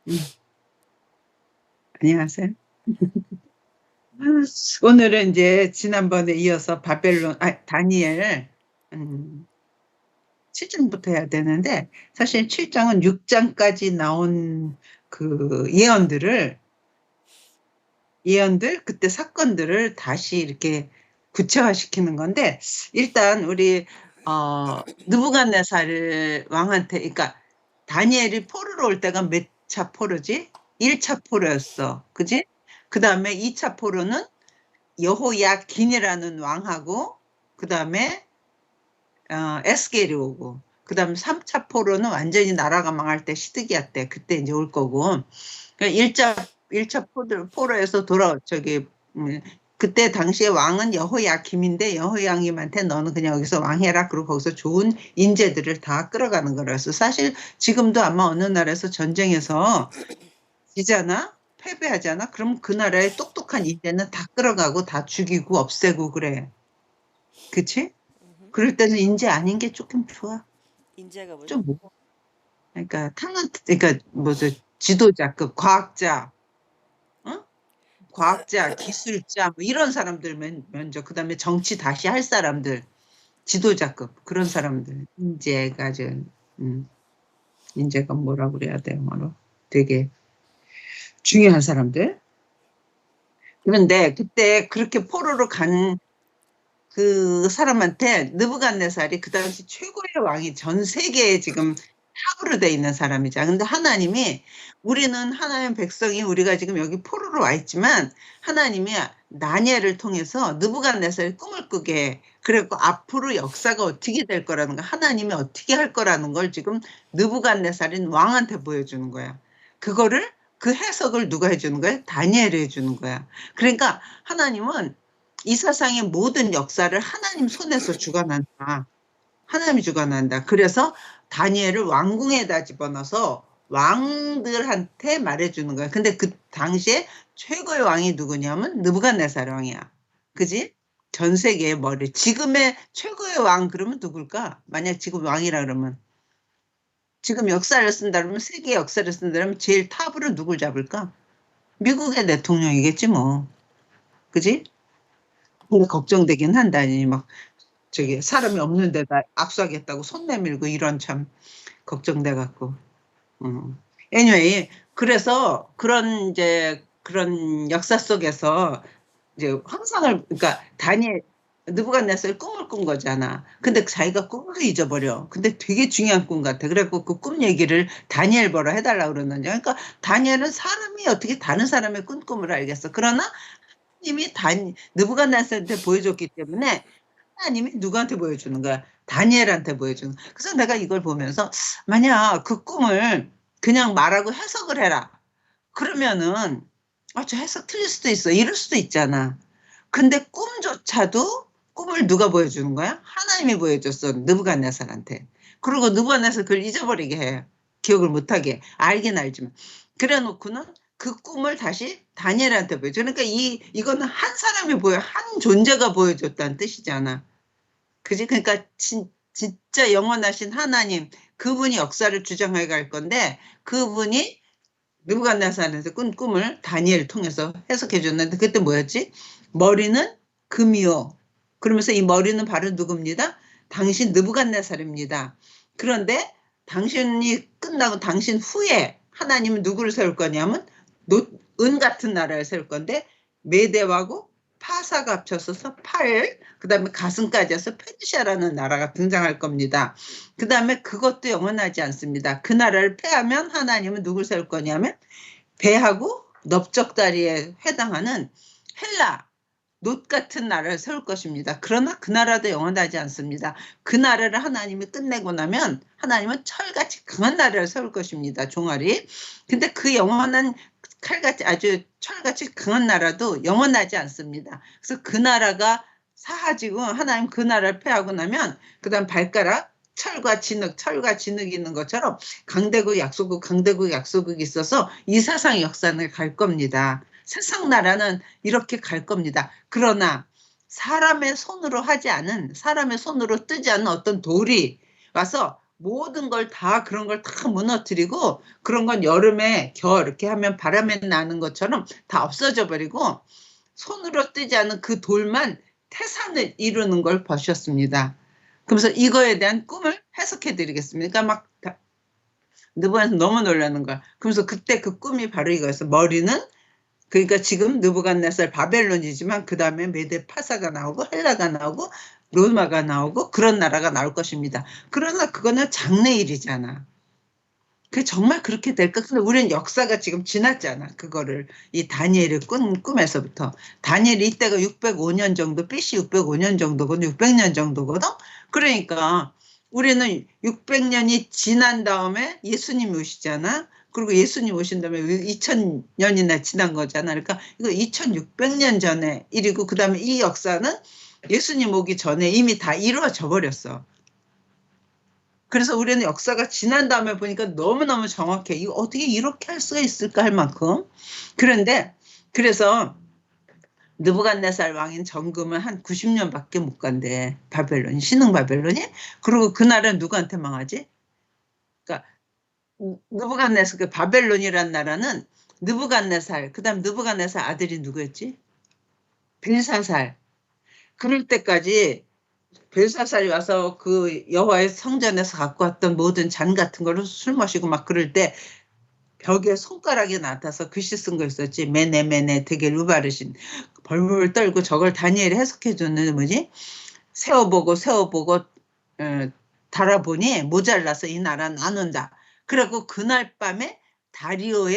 음, 안녕하세요. 오늘은 이제 지난번에 이어서 다니엘, 음, 7장부터 해야 되는데, 사실 7장은 6장까지 나온 그 그때 사건들을 다시 이렇게 구체화시키는 건데, 일단 우리, 느부갓네살 왕한테, 그러니까 다니엘이 포로로 올 때가 몇 차 포로지? 1차 포로였어. 그지? 그 다음에 2차 포로는 여호야긴이라는 왕하고 그다음에 에스겔이 오고 그다음에 3차 포로는 완전히 나라가 망할 때 시드기야 때 그때 이제 올 거고 그러니까 1차 포로에서 음, 그때 당시에 왕은 여호야김인데 여호야김한테 너는 그냥 여기서 왕해라 그리고 거기서 좋은 인재들을 다 끌어가는 거라서 사실 지금도 아마 어느 나라에서 전쟁에서 지잖아? 패배하잖아? 그럼 그 나라의 똑똑한 인재는 다 끌어가고 다 죽이고 없애고 그래. 그치? 그럴 때는 인재 아닌 게 조금 좋아. 인재가 뭐죠? 좀 뭐. 그러니까 뭐죠? 지도자급, 과학자, 어? 과학자, 기술자, 뭐 이런 사람들 먼저, 그 다음에 정치 다시 할 사람들, 지도자급, 그런 사람들. 음, 인재가 뭐라 그래야 돼요, 뭐로. 되게 중요한 사람들. 그런데 그때 그렇게 포로로 간 그 사람한테 느부갓네살이 그 당시 최고의 왕이 전 세계에 지금 탑으로 돼 있는 사람이자. 근데 하나님이 우리는 하나님 백성이 우리가 지금 여기 포로로 와 있지만 하나님이 다니엘을 통해서 느부갓네살이 꿈을 꾸게 해. 그리고 앞으로 역사가 어떻게 될 거라는 거, 하나님이 어떻게 할 거라는 걸 지금 느부갓네살인 왕한테 보여주는 거야. 그 해석을 누가 해주는 거야? 다니엘이 해주는 거야. 그러니까 하나님은 이 세상의 모든 역사를 하나님 손에서 주관한다. 하나님이 주관한다. 그래서 다니엘을 왕궁에다 집어넣어서 왕들한테 말해주는 거야. 근데 그 당시에 최고의 왕이 누구냐면 느부갓네살 왕이야. 그지? 전 세계의 머리. 지금의 최고의 왕 그러면 누굴까? 만약 지금 왕이라 그러면 지금 역사를 쓴다 그러면 세계 역사를 쓴다 그러면 제일 탑으로 누굴 잡을까? 미국의 대통령이겠지 뭐. 그지? 근데 걱정되긴 한다니 막 저기 사람이 없는 데다 압수하겠다고 손 내밀고 이런 참 걱정돼 갖고. anyway, 그래서 그런 역사 속에서 이제 그러니까 느부갓네살 꿈을 꾼 거잖아. 근데 자기가 꿈을 잊어버려. 근데 되게 중요한 꿈 같아. 그래갖고 그 꿈 얘기를 다니엘 보러 해달라고 그러는데, 그러니까 다니엘은 사람이 어떻게 다른 사람의 꿈을 알겠어. 그러나 하나님이 느부갓네살한테 보여줬기 때문에 하나님이 누구한테 보여주는 거야? 다니엘한테 보여주는 거야. 그래서 내가 이걸 보면서 만약 그 꿈을 그냥 말하고 해석을 해라. 그러면은 저 해석 틀릴 수도 있어. 이럴 수도 있잖아. 근데 꿈조차도 꿈을 누가 보여주는 거야? 하나님이 보여줬어. 느부갓네살한테. 그리고 느부갓네살 그걸 잊어버리게 해. 기억을 못하게. 알긴 알지만. 그래 놓고는 그 꿈을 다시 다니엘한테 보여줘. 그러니까 이거는 한 사람이 한 존재가 보여줬다는 뜻이잖아. 그지? 그러니까 진짜 영원하신 하나님, 그분이 역사를 주장해 갈 건데, 그분이 느부갓네살한테 꾼 꿈을 다니엘을 통해서 해석해 줬는데, 그때 뭐였지? 머리는 금이요. 그러면서 이 머리는 바로 누굽니다? 당신 느부갓네살입니다. 그런데 당신이 끝나고 당신 후에 하나님은 누구를 세울 거냐면 은 같은 나라를 세울 건데 메대하고 파사가 합쳐서 그다음에 가슴까지 해서 페르시아라는 나라가 등장할 겁니다. 그다음에 그것도 영원하지 않습니다. 그 나라를 패하면 하나님은 누굴 세울 거냐면 배하고 넓적다리에 해당하는 헬라, 놋 같은 나라를 세울 것입니다. 그러나 그 나라도 영원하지 않습니다. 그 나라를 하나님이 끝내고 나면 하나님은 철같이 강한 나라를 세울 것입니다. 종아리. 근데 그 영원한 아주 철같이 강한 나라도 영원하지 않습니다. 그래서 그 나라가 사라지고 하나님 그 나라를 패하고 나면 그다음 발가락 철과 진흙이 있는 것처럼 강대국 약소국이 있어서 이 세상 역사는 갈 겁니다. 세상 나라는 이렇게 갈 겁니다. 그러나 사람의 손으로 뜨지 않은 어떤 돌이 와서 모든 걸 다 그런 걸 다 무너뜨리고 그런 건 여름에 이렇게 하면 바람에 나는 것처럼 다 없어져 버리고 손으로 뜨지 않은 그 돌만 태산을 이루는 걸 보셨습니다. 그러면서 이거에 대한 꿈을 해석해 드리겠습니다. 그러니까 막 느부갓네살 너무 놀라는 거야. 그러면서 그때 그 꿈이 바로 이거였어. 머리는 그러니까 지금 느부갓네살 바벨론이지만 그 다음에 메데 파사가 나오고 헬라가 나오고 로마가 나오고 그런 나라가 나올 것입니다. 그러나 그거는 장래일이잖아. 그 정말 그렇게 될까? 근데 우리는 역사가 지금 지났잖아. 그거를 이 다니엘의 꿈에서부터 다니엘이 이때가 605년 정도, BC 605년 정도거든, 600년 정도거든. 그러니까 우리는 600년이 지난 다음에 예수님이 오시잖아. 그리고 예수님 오신 다음에 2000년이나 지난 거잖아. 그러니까 이거 2600년 전에 일이고 그 다음에 이 역사는 예수님 오기 전에 이미 다 이루어져 버렸어. 그래서 우리는 역사가 지난 다음에 보니까 너무너무 정확해. 이거 어떻게 이렇게 할 수가 있을까 할 만큼. 그런데 그래서 느부갓네살 왕인 정금은 한 90년밖에 못 간대. 바벨론이, 신흥 바벨론이. 그리고 그 나라는 누구한테 망하지? 그러니까 느부갓네살, 그 바벨론이란 나라는 느부갓네살, 그다음 느부갓네살 아들이 누구였지? 벨사살. 그럴 때까지 벨사살이 와서 그 여호와의 성전에서 갖고 왔던 모든 잔 같은 거를 술 마시고 막 그럴 때 벽에 손가락이 나타서 글씨 쓴 거 있었지. 메네 되게 루바르신 벌벌 떨고 저걸 다니엘이 해석해 줬는 뭐지? 세어보고 달아보니 모자라서 이 나라는 안 온다. 그래갖고 그날 밤에 다리오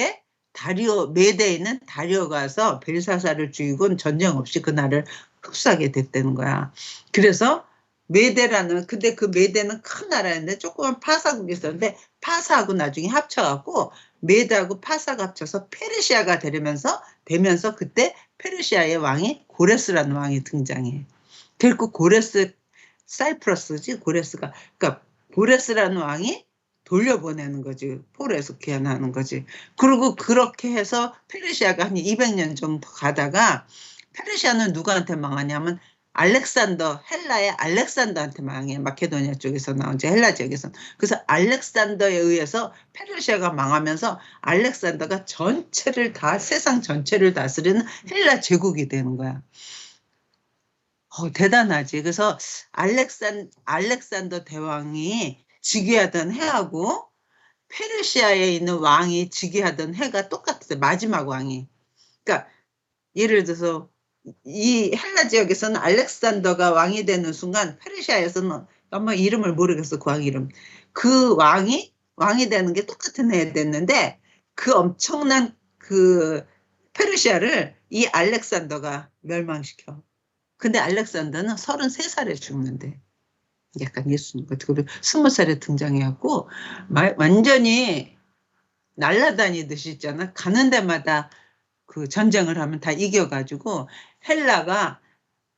메대에 있는 다리오가 와서 벨사살을 죽이고 전쟁 없이 그 나라를 흡수하게 됐다는 거야. 그래서 근데 그 메대는 큰 나라였는데 조그만 파사국이 있었는데 파사하고 나중에 합쳐갖고 메대하고 파사가 합쳐서 페르시아가 되면서 그때 페르시아의 왕이 고레스라는 왕이 등장해. 결국 사이프러스지 고레스가. 그러니까 고레스라는 왕이 돌려보내는 거지. 포로에서 귀환하는 거지. 그리고 그렇게 해서 페르시아가 한 200년 정도 가다가 페르시아는 누구한테 망하냐면 헬라의 알렉산더한테 망해. 마케도니아 쪽에서 나온지 헬라 지역에서. 그래서 알렉산더에 의해서 페르시아가 망하면서 알렉산더가 세상 전체를 다스리는 헬라 제국이 되는 거야. 대단하지. 그래서 알렉산더 대왕이 즉위하던 해하고 페르시아에 있는 왕이 즉위하던 해가 똑같았어요. 마지막 왕이. 그러니까 예를 들어서 이 헬라 지역에서는 알렉산더가 왕이 되는 순간 페르시아에서는 아마 이름을 모르겠어. 그 왕 이름. 그 왕이 되는 게 똑같은 해에 됐는데 그 엄청난 그 페르시아를 이 알렉산더가 멸망시켜. 근데 알렉산더는 33살에 죽는데 약간 예수님 같은 거 20살에 등장해갖고 완전히 날아다니듯이 있잖아. 가는 데마다 그 전쟁을 하면 다 이겨가지고 헬라가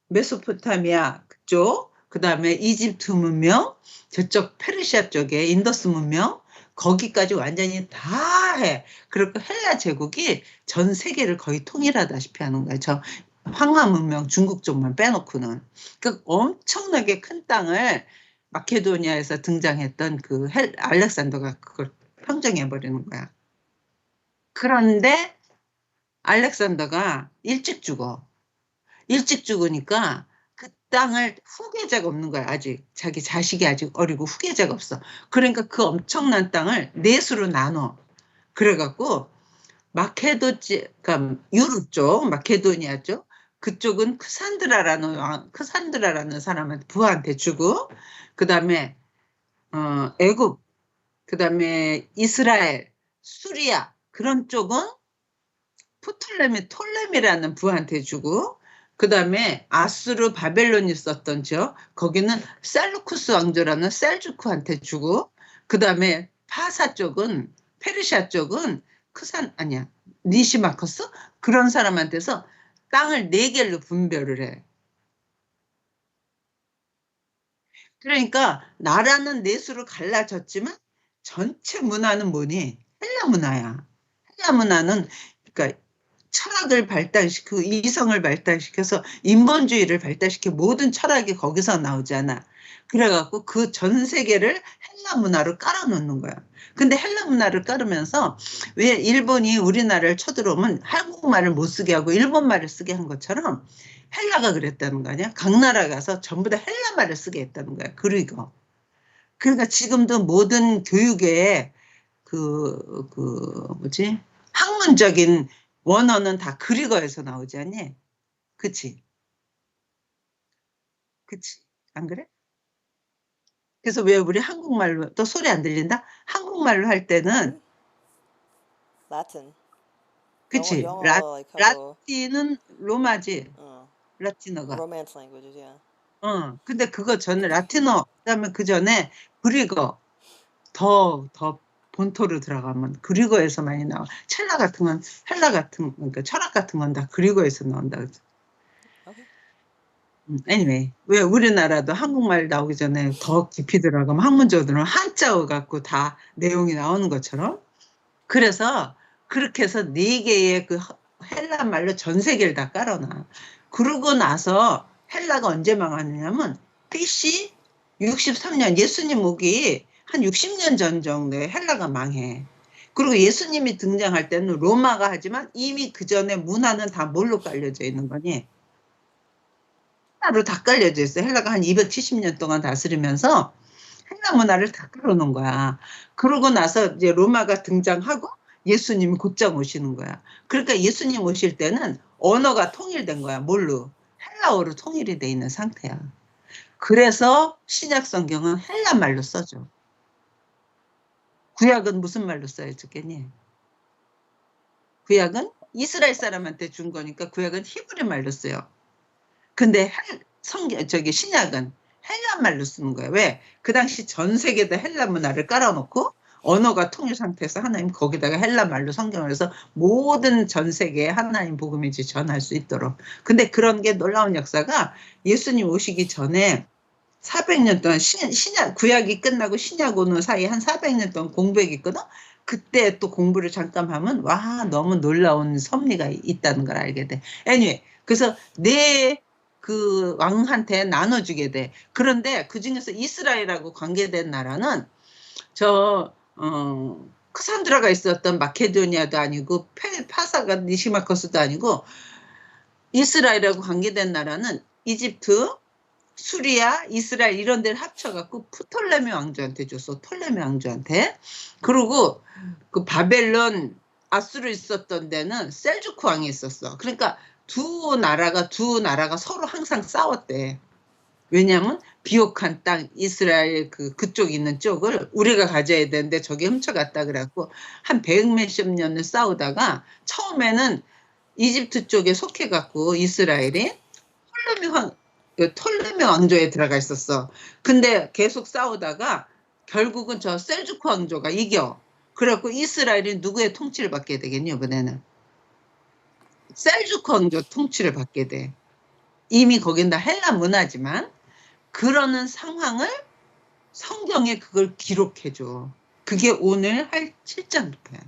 메소포타미아 그쪽, 그 다음에 이집트 문명, 저쪽 페르시아 쪽에 인더스 문명, 거기까지 완전히 다 해. 그리고 헬라 제국이 전 세계를 거의 통일하다시피 하는 거야. 저 황하 문명 중국 쪽만 빼놓고는. 그 엄청나게 큰 땅을 마케도니아에서 등장했던 그 알렉산더가 그걸 평정해버리는 거야. 그런데 알렉산더가 일찍 죽어. 일찍 죽으니까 그 땅을 후계자가 없는 거야. 아직 자기 자식이 아직 어리고 후계자가 없어. 그러니까 그 엄청난 땅을 넷으로 나눠. 그래갖고 그러니까 유럽 쪽, 마케도니아 쪽, 그쪽은 크산드라라는 사람한테 부하한테 주고, 그 다음에 애굽, 그 다음에 이스라엘, 수리아 그런 쪽은 톨레미라는 부한테 주고, 그 다음에 아수르 바벨론이 있었던 지역, 거기는 셀루쿠스 왕조라는 셀주크한테 주고, 그 다음에 페르시아 쪽은 니시마커스? 그런 사람한테서 땅을 4개로 분별을 해. 그러니까 나라는 넷으로 갈라졌지만 전체 문화는 뭐니? 헬라 문화야. 헬라 문화는 그러니까 철학을 발달시키고 이성을 발달시켜서 인본주의를 발달시켜 모든 철학이 거기서 나오잖아. 그래갖고 그 전 세계를 헬라 문화로 깔아놓는 거야. 근데 헬라 문화를 깔으면서 왜 일본이 우리나라를 쳐들어오면 한국말을 못 쓰게 하고 일본말을 쓰게 한 것처럼 헬라가 그랬다는 거 아니야? 각 나라 가서 전부 다 헬라말을 쓰게 했다는 거야. 그리고 그러니까 지금도 모든 교육에 뭐지? 학문적인 원어는 다 그리거에서 나오지 않니? 그치? 그치? 안 그래? 그래서 왜 우리 한국말로 또 소리 안 들린다? 한국말로 할 때는 아니? 라틴. 그치? 영어 like 하고 라틴은 로마지. 라틴어가. Romance languages, yeah. 근데 그거 전에 라틴어 그다음에 그 전에 그리거 더 본토로 들어가면 그리거에서 많이 나와. 첼라 같은 건 헬라 같은 그러니까 철학 같은 건 다 그리거에서 나온다. Okay. anyway 왜 우리나라도 한국말 나오기 전에 더 깊이 들어가면 학문적으로는 한자어 갖고 다 내용이 나오는 것처럼 그래서 그렇게 해서 4개의 그 헬라 말로 전 세계를 다 깔아놔. 그러고 나서 헬라가 언제 망하느냐면 BC 63년 예수님 오기 한 60년 전 정도에 헬라가 망해. 그리고 예수님이 등장할 때는 로마가 하지만 이미 그 전에 문화는 다 뭘로 깔려져 있는 거니? 헬라로 다 깔려져 있어. 헬라가 한 270년 동안 다스리면서 헬라 문화를 다 깔아놓은 거야. 그러고 나서 이제 로마가 등장하고 예수님이 곧장 오시는 거야. 그러니까 예수님 오실 때는 언어가 통일된 거야. 뭘로? 헬라어로 통일이 돼 있는 상태야. 그래서 신약 성경은 헬라 말로 써줘. 구약은 무슨 말로 써야겠니? 구약은 이스라엘 사람한테 준 거니까 구약은 히브리 말로 써요. 근데 신약은 헬라 말로 쓰는 거예요. 왜? 그 당시 전 세계에다 헬라 문화를 깔아놓고 언어가 통일 상태에서 하나님 거기다가 헬라 말로 성경을 해서 모든 전 세계에 하나님 복음이 전할 수 있도록. 근데 그런 게 놀라운 역사가 예수님 오시기 전에 400년 동안 신약 구약이 끝나고 신약 오는 사이에 한 400년 동안 공백이 있거든. 그때 또 공부를 잠깐 하면 와 너무 놀라운 섭리가 있다는 걸 알게 돼. anyway 그래서 그 왕한테 나눠주게 돼. 그런데 그 중에서 이스라엘하고 관계된 나라는 크산드라가 있었던 마케도니아도 아니고 파사가 니시마커스도 아니고 이스라엘하고 관계된 나라는 이집트, 수리아, 이스라엘 이런 데를 합쳐갖고 프톨레미 왕조한테 줬어. 톨레미 왕조한테. 그리고 그 바벨론, 아수르 있었던 데는 셀주크 왕이 있었어. 그러니까 두 나라가 서로 항상 싸웠대. 왜냐하면 비옥한 땅 이스라엘 그쪽 있는 쪽을 우리가 가져야 되는데 저기 훔쳐갔다 그래갖고 한 100몇십 년을 싸우다가 처음에는 이집트 쪽에 속해갖고 이스라엘이 톨레미 왕조에 들어가 있었어. 근데 계속 싸우다가 결국은 저 셀주크 왕조가 이겨. 그래갖고 이스라엘이 누구의 통치를 받게 되겠니 이번에는? 셀주크 왕조 통치를 받게 돼. 이미 거긴 다 헬라 문화지만 그러는 상황을 성경에 그걸 기록해줘. 그게 오늘 할 7장부터야.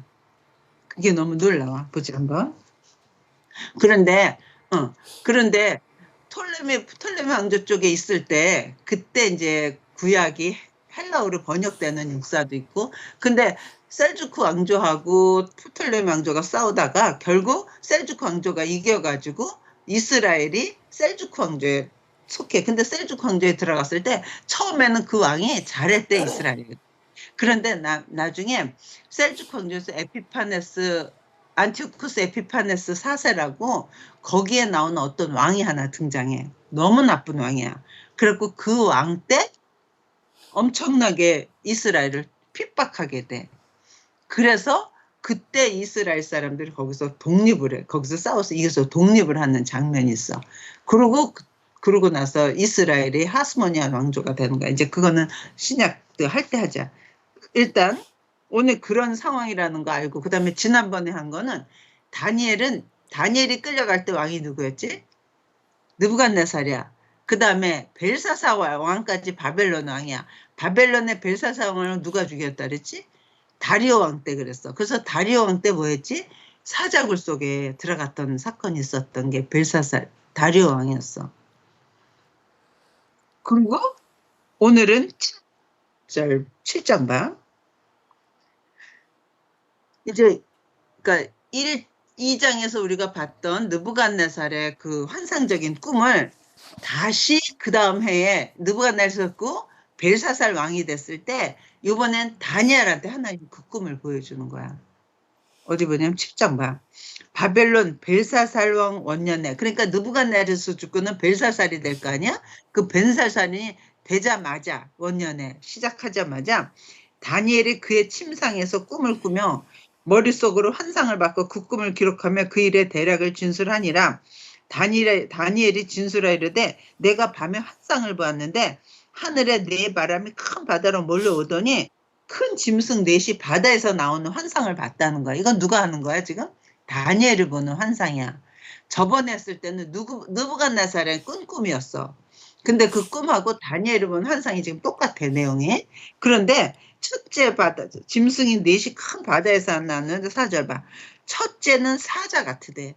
그게 너무 놀라워. 보지 한번. 그런데 톨레미 왕조 쪽에 있을 때 그때 이제 구약이 헬라어로 번역되는 역사도 있고 근데 셀주크 왕조하고 프톨레미 왕조가 싸우다가 결국 셀주크 왕조가 이겨가지고 이스라엘이 셀주크 왕조에 속해. 근데 셀주크 왕조에 들어갔을 때 처음에는 그 왕이 잘했대 이스라엘. 그런데 나중에 셀주크 왕조에서 안티오쿠스 에피파네스 4세라고 거기에 나오는 어떤 왕이 하나 등장해. 너무 나쁜 왕이야. 그래갖고 그 왕 때 엄청나게 이스라엘을 핍박하게 돼. 그래서 그때 이스라엘 사람들이 거기서 독립을 해. 거기서 싸워서 이겨서 독립을 하는 장면이 있어. 그러고 나서 이스라엘이 하스모니안 왕조가 되는 거야. 이제 그거는 신약 할 때 하자. 일단 오늘 그런 상황이라는 거 알고 그다음에 지난번에 한 거는 다니엘이 끌려갈 때 왕이 누구였지? 느부갓네살이야. 그다음에 벨사사 왕까지 바벨론 왕이야. 바벨론의 벨사사 왕을 누가 죽였다 그랬지? 다리오 왕 때 그랬어. 그래서 다리오 왕 때 뭐였지? 사자굴 속에 들어갔던 사건이 있었던 게 다리오 왕이었어. 그리고 오늘은 7장 봐. 이제 그러니까 2장에서 우리가 봤던 느부갓네살의 그 환상적인 꿈을 다시 그 다음 해에 느부갓네살고 벨사살 왕이 됐을 때 이번엔 다니엘한테 하나님 그 꿈을 보여주는 거야. 어디 보냐면 10장 봐. 바벨론 벨사살 왕 원년에, 그러니까 느부갓네살 죽고는 벨사살이 될 거 아니야? 그 벨사살이 되자마자 원년에 시작하자마자 다니엘이 그의 침상에서 꿈을 꾸며 머릿속으로 환상을 받고 그 꿈을 기록하며 그 일의 대략을 진술하니라. 다니엘이 진술하이르되 내가 밤에 환상을 보았는데 하늘에 네 바람이 큰 바다로 몰려오더니 큰 짐승 넷이 바다에서 나오는 환상을 봤다는 거야. 이건 누가 하는 거야 지금? 다니엘을 보는 환상이야. 저번에 했을 때는 느부갓네살의 꾼 꿈이었어. 근데 그 꿈하고 다니엘을 본 환상이 지금 똑같아, 내용이. 그런데 첫째 바다, 짐승이 넷이 큰 바다에서 나는 사절 봐. 첫째는 사자 같으대.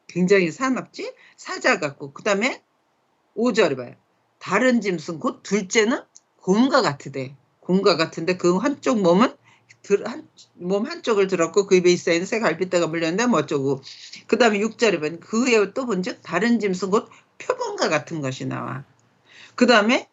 굉장히 사납지? 사자 같고. 그 다음에 5절에 봐요. 다른 짐승, 곧 둘째는 곰과 같으대. 곰과 같은데 그 한쪽 몸은 몸 한쪽을 들었고 그 입에 있어있는 새 갈빗대가 물렸는데 뭐 어쩌고. 그 다음에 6절에 보면 그에 또 본즉 다른 짐승 곧 표범과 같은 것이 나와. 그 다음에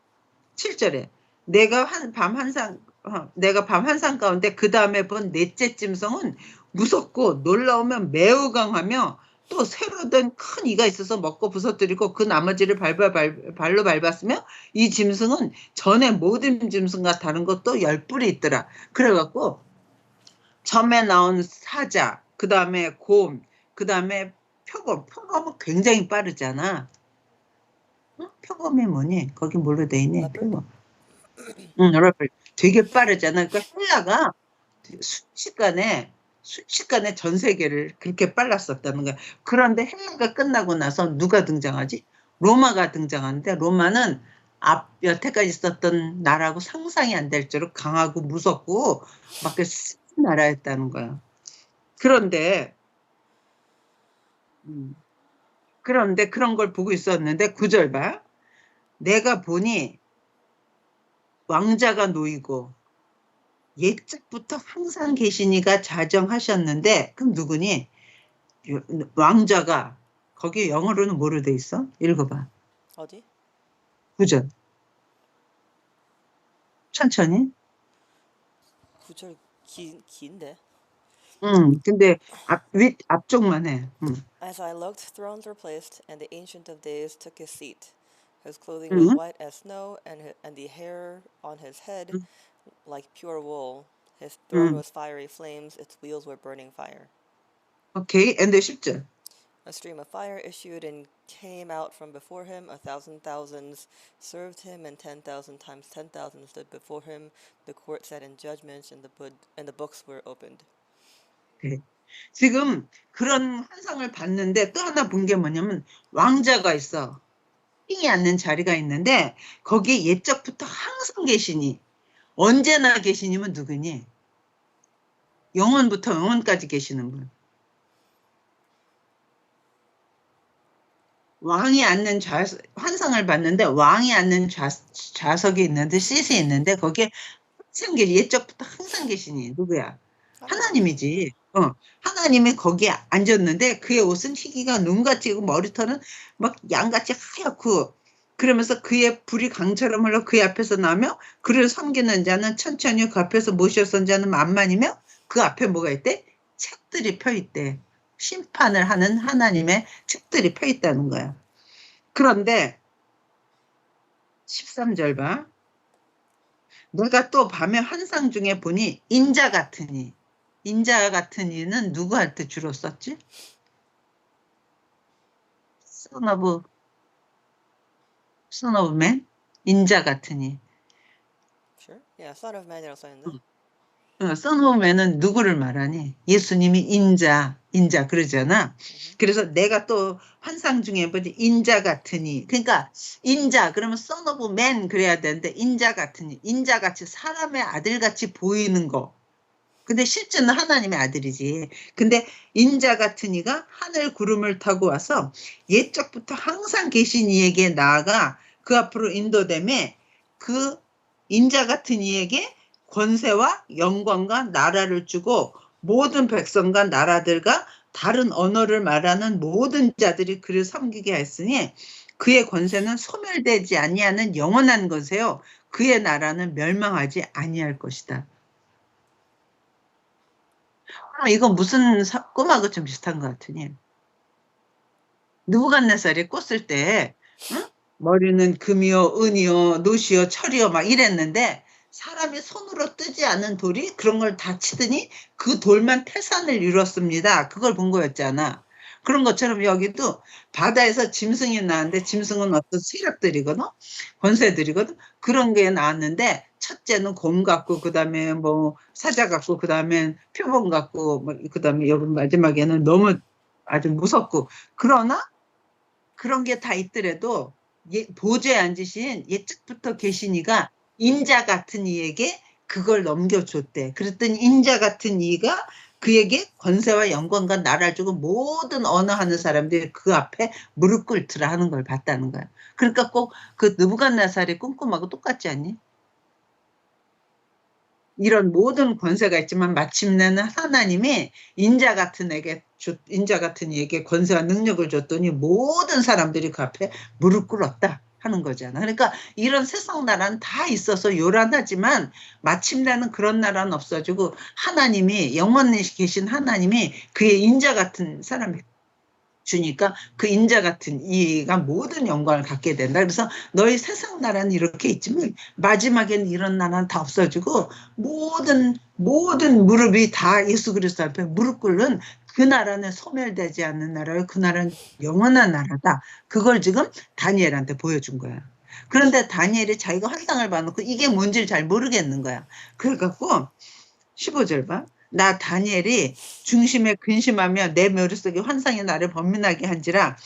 7절에 내가 밤 환상 가운데 그 다음에 본 넷째 짐승은 무섭고 놀라우면 매우 강하며 또 새로 된 큰 이가 있어서 먹고 부서뜨리고 그 나머지를 발로 밟았으며 이 짐승은 전에 모든 짐승과 다른 것도 10뿔이 있더라. 그래갖고 처음에 나온 사자, 그 다음에 곰, 그 다음에 표범은 굉장히 빠르잖아. 응? 표범이 뭐니? 거기 뭘로 돼 있니? 표범. 응, 래퍼 되게 빠르잖아. 그러니까 헬라가 순식간에 전 세계를 그렇게 빨랐었다는 거야. 그런데 헬라가 끝나고 나서 누가 등장하지? 로마가 등장하는데 로마는 여태까지 있었던 나라하고 상상이 안 될 정도로 강하고 무섭고 막 센 나라였다는 거야. 그런데 그런 걸 보고 있었는데 9절 봐. 내가 보니 왕자가 놓이고 옛적부터 항상 계시니가 자정하셨는데 그럼 누구니? 왕자가 거기 영어로는 뭐로 돼 있어? 읽어봐. 어디? 9절. 천천히. 9절 긴데. 근데 앞쪽만 해. As I looked, thrones were placed, and the Ancient of Days took his seat. His clothing was 응, white as snow, and the hair on his head 응, like pure wool. His throne 응. was fiery flames, its wheels were burning fire. 오케이. 근데 10절. A stream of fire issued and came out from before him. 1,000 thousands served him, and 10,000 times 10,000 stood before him. The court sat in judgments, and the books were opened. 오케이. 지금 그런 환상을 봤는데 또 하나 본 게 뭐냐면 왕자가 있어. 핑이 앉는 자리가 있는데 거기에 옛적부터 항상 계시니 언제나 계시니면 누구니? 영원부터 영원까지 계시는 분. 왕이 앉는 환상을 봤는데 왕이 앉는 좌석이 있는데 셋이 있는데 거기에 항상 옛적부터 항상 계시니 누구야? 하나님이지. 하나님이 거기에 앉았는데 그의 옷은 희기가 눈같이 고 머리털은 막 양같이 하얗고 그러면서 그의 불이 강처럼 흘러 그의 앞에서 나며 그를 섬기는 자는 천천히 그 앞에서 모셔선 자는 만만이며 그 앞에 뭐가 있대? 책들이 펴 있대. 심판을 하는 하나님의 책들이 펴 있다는 거야. 그런데 13절 봐. 내가 또 밤에 환상 중에 보니 인자 같으니. 인자 같으니는 누구한테 주로 썼지? Son of man? 인자 같으니. Sure. Yeah, Son of Man이라고 써있는데. Son of man은 누구를 말하니? 예수님이 인자 그러잖아. 그래서 내가 또 환상 중에 보니 인자 같으니. 그러니까 인자 그러면 Son of man 그래야 되는데 인자 같으니. 인자같이 사람의 아들같이 보이는 거. 근데 실제는 하나님의 아들이지. 근데 인자 같은 이가 하늘 구름을 타고 와서 옛적부터 항상 계신 이에게 나아가 그 앞으로 인도됨에 그 인자 같은 이에게 권세와 영광과 나라를 주고 모든 백성과 나라들과 다른 언어를 말하는 모든 자들이 그를 섬기게 했으니 그의 권세는 소멸되지 아니하는 영원한 것이요 그의 나라는 멸망하지 아니할 것이다. 이건 무슨 꿈하고 좀 비슷한 것 같으니 느부갓네살이 꿨을 때 응? 머리는 금이요 은이요 노시요 철이요 막 이랬는데 사람이 손으로 뜨지 않은 돌이 그런 걸 다 치더니 그 돌만 태산을 이뤘습니다. 그걸 본 거였잖아. 그런 것처럼 여기도 바다에서 짐승이 나왔는데 짐승은 어떤 세력들이거든 권세들이거든 그런 게 나왔는데 첫째는 곰 같고 그다음에 뭐 사자 같고 그다음에 표범 같고 뭐 그다음에 여기 마지막에는 너무 아주 무섭고 그러나 그런 게 다 있더라도 보좌에 앉으신 예측부터 계시니가 인자 같은 이에게 그걸 넘겨줬대. 그랬더니 인자 같은 이가 그에게 권세와 영광과 나라를 주고 모든 언어하는 사람들이 그 앞에 무릎 꿇더라 하는 걸 봤다는 거야. 그러니까 꼭 그 느부갓네살의 꿈꿈하고 똑같지 않니? 이런 모든 권세가 있지만 마침내는 하나님이 인자 같은 이에게 권세와 능력을 줬더니 모든 사람들이 그 앞에 무릎 꿇었다 하는 거잖아. 그러니까 이런 세상 나라는 다 있어서 요란하지만 마침내는 그런 나라는 없어지고 하나님이 영원히 계신 하나님이 그의 인자 같은 사람이 주니까 그 인자 같은 이가 모든 영광을 갖게 된다. 그래서 너희 세상 나라는 이렇게 있지만 마지막에는 이런 나라는 다 없어지고 모든 무릎이 다 예수 그리스도 앞에 무릎 꿇는 그 나라는 소멸되지 않는 나라요. 그 나라는 영원한 나라다. 그걸 지금 다니엘한테 보여준 거야. 그런데 다니엘이 자기가 환상을 봐놓고 이게 뭔지를 잘 모르겠는 거야. 그래갖고 15절 봐. 나 다니엘이 중심에 근심하며 내 머릿속에 환상이 나를 범민하게 한지라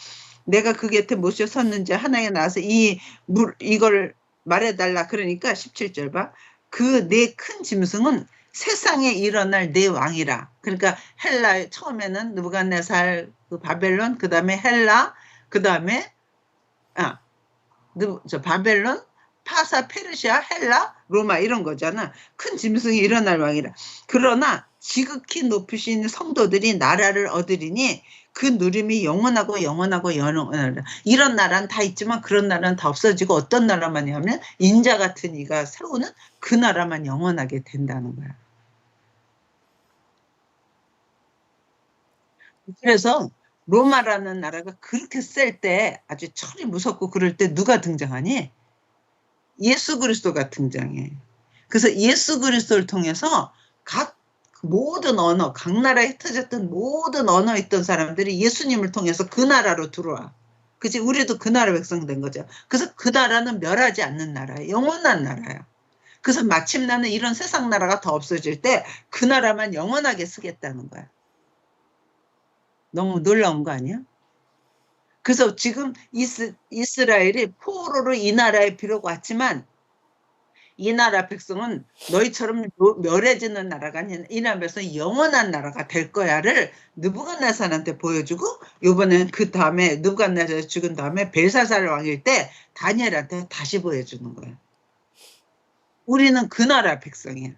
내가 그 곁에 모셔 섰는지 하나에 나와서 이걸 말해달라. 그러니까 17절 봐. 그 네 큰 짐승은 세상에 일어날 네 왕이라. 그러니까 헬라 처음에는 느부갓네살 그 바벨론 그 다음에 헬라 그 다음에 바벨론 파사, 페르시아, 헬라, 로마 이런 거잖아. 큰 짐승이 일어날 왕이라. 그러나 지극히 높으신 성도들이 나라를 얻으리니 그 누림이 영원하고 영원하고 영원하다. 이런 나라는 다 있지만 그런 나라는 다 없어지고 어떤 나라만이 하면 인자 같은 이가 세우는 그 나라만 영원하게 된다는 거야. 그래서 로마라는 나라가 그렇게 셀 때 아주 철이 무섭고 그럴 때 누가 등장하니? 예수 그리스도가 등장해. 그래서 예수 그리스도를 통해서 각 모든 언어, 각 나라에 흩어졌던 모든 언어 있던 사람들이 예수님을 통해서 그 나라로 들어와. 그치? 우리도 그 나라 백성 된 거죠. 그래서 그 나라는 멸하지 않는 나라예요. 영원한 나라예요. 그래서 마침내는 이런 세상 나라가 더 없어질 때 그 나라만 영원하게 쓰겠다는 거야. 너무 놀라운 거 아니야? 그래서 지금 이스라엘이 포로로 이 나라에 비록 왔지만 이 나라 백성은 너희처럼 멸해지는 나라가 아니라 이 나라 백성은 영원한 나라가 될 거야를 느부갓네살한테 보여주고 이번엔 그 다음에 느부갓네살 죽은 다음에 벨사살 왕일 때 다니엘한테 다시 보여주는 거야. 우리는 그 나라 백성이야.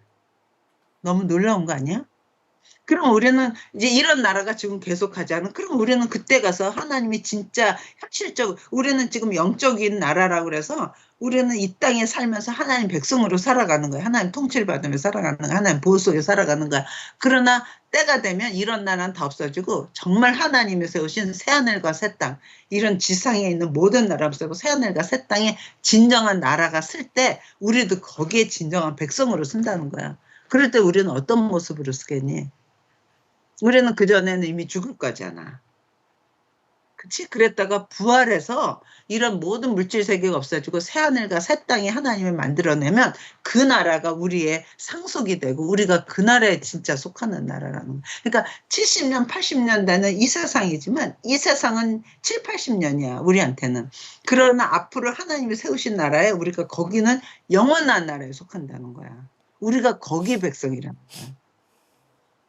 너무 놀라운 거 아니야? 그럼 우리는 이제 이런 나라가 지금 계속하지 않은 그럼 우리는 그때 가서 하나님이 진짜 현실적 우리는 지금 영적인 나라라고 그래서 우리는 이 땅에 살면서 하나님 백성으로 살아가는 거야. 하나님 통치를 받으며 살아가는 거야. 하나님 보호 속에 살아가는 거야. 그러나 때가 되면 이런 나라는 다 없어지고 정말 하나님이 세우신 새하늘과 새 땅 이런 지상에 있는 모든 나라를 세우고 새하늘과 새 땅에 진정한 나라가 쓸 때 우리도 거기에 진정한 백성으로 쓴다는 거야. 그럴 때 우리는 어떤 모습으로 쓰겠니? 우리는 그전에는 이미 죽을 거잖아. 그치? 그랬다가 부활해서 이런 모든 물질 세계가 없어지고 새하늘과 새 땅이 하나님이 만들어내면 그 나라가 우리의 상속이 되고 우리가 그 나라에 진짜 속하는 나라라는 거야. 그러니까 70년, 80년 되는 이 세상이지만 이 세상은 7, 80년이야. 우리한테는. 그러나 앞으로 하나님이 세우신 나라에 우리가 거기는 영원한 나라에 속한다는 거야. 우리가 거기 백성이라는 거야.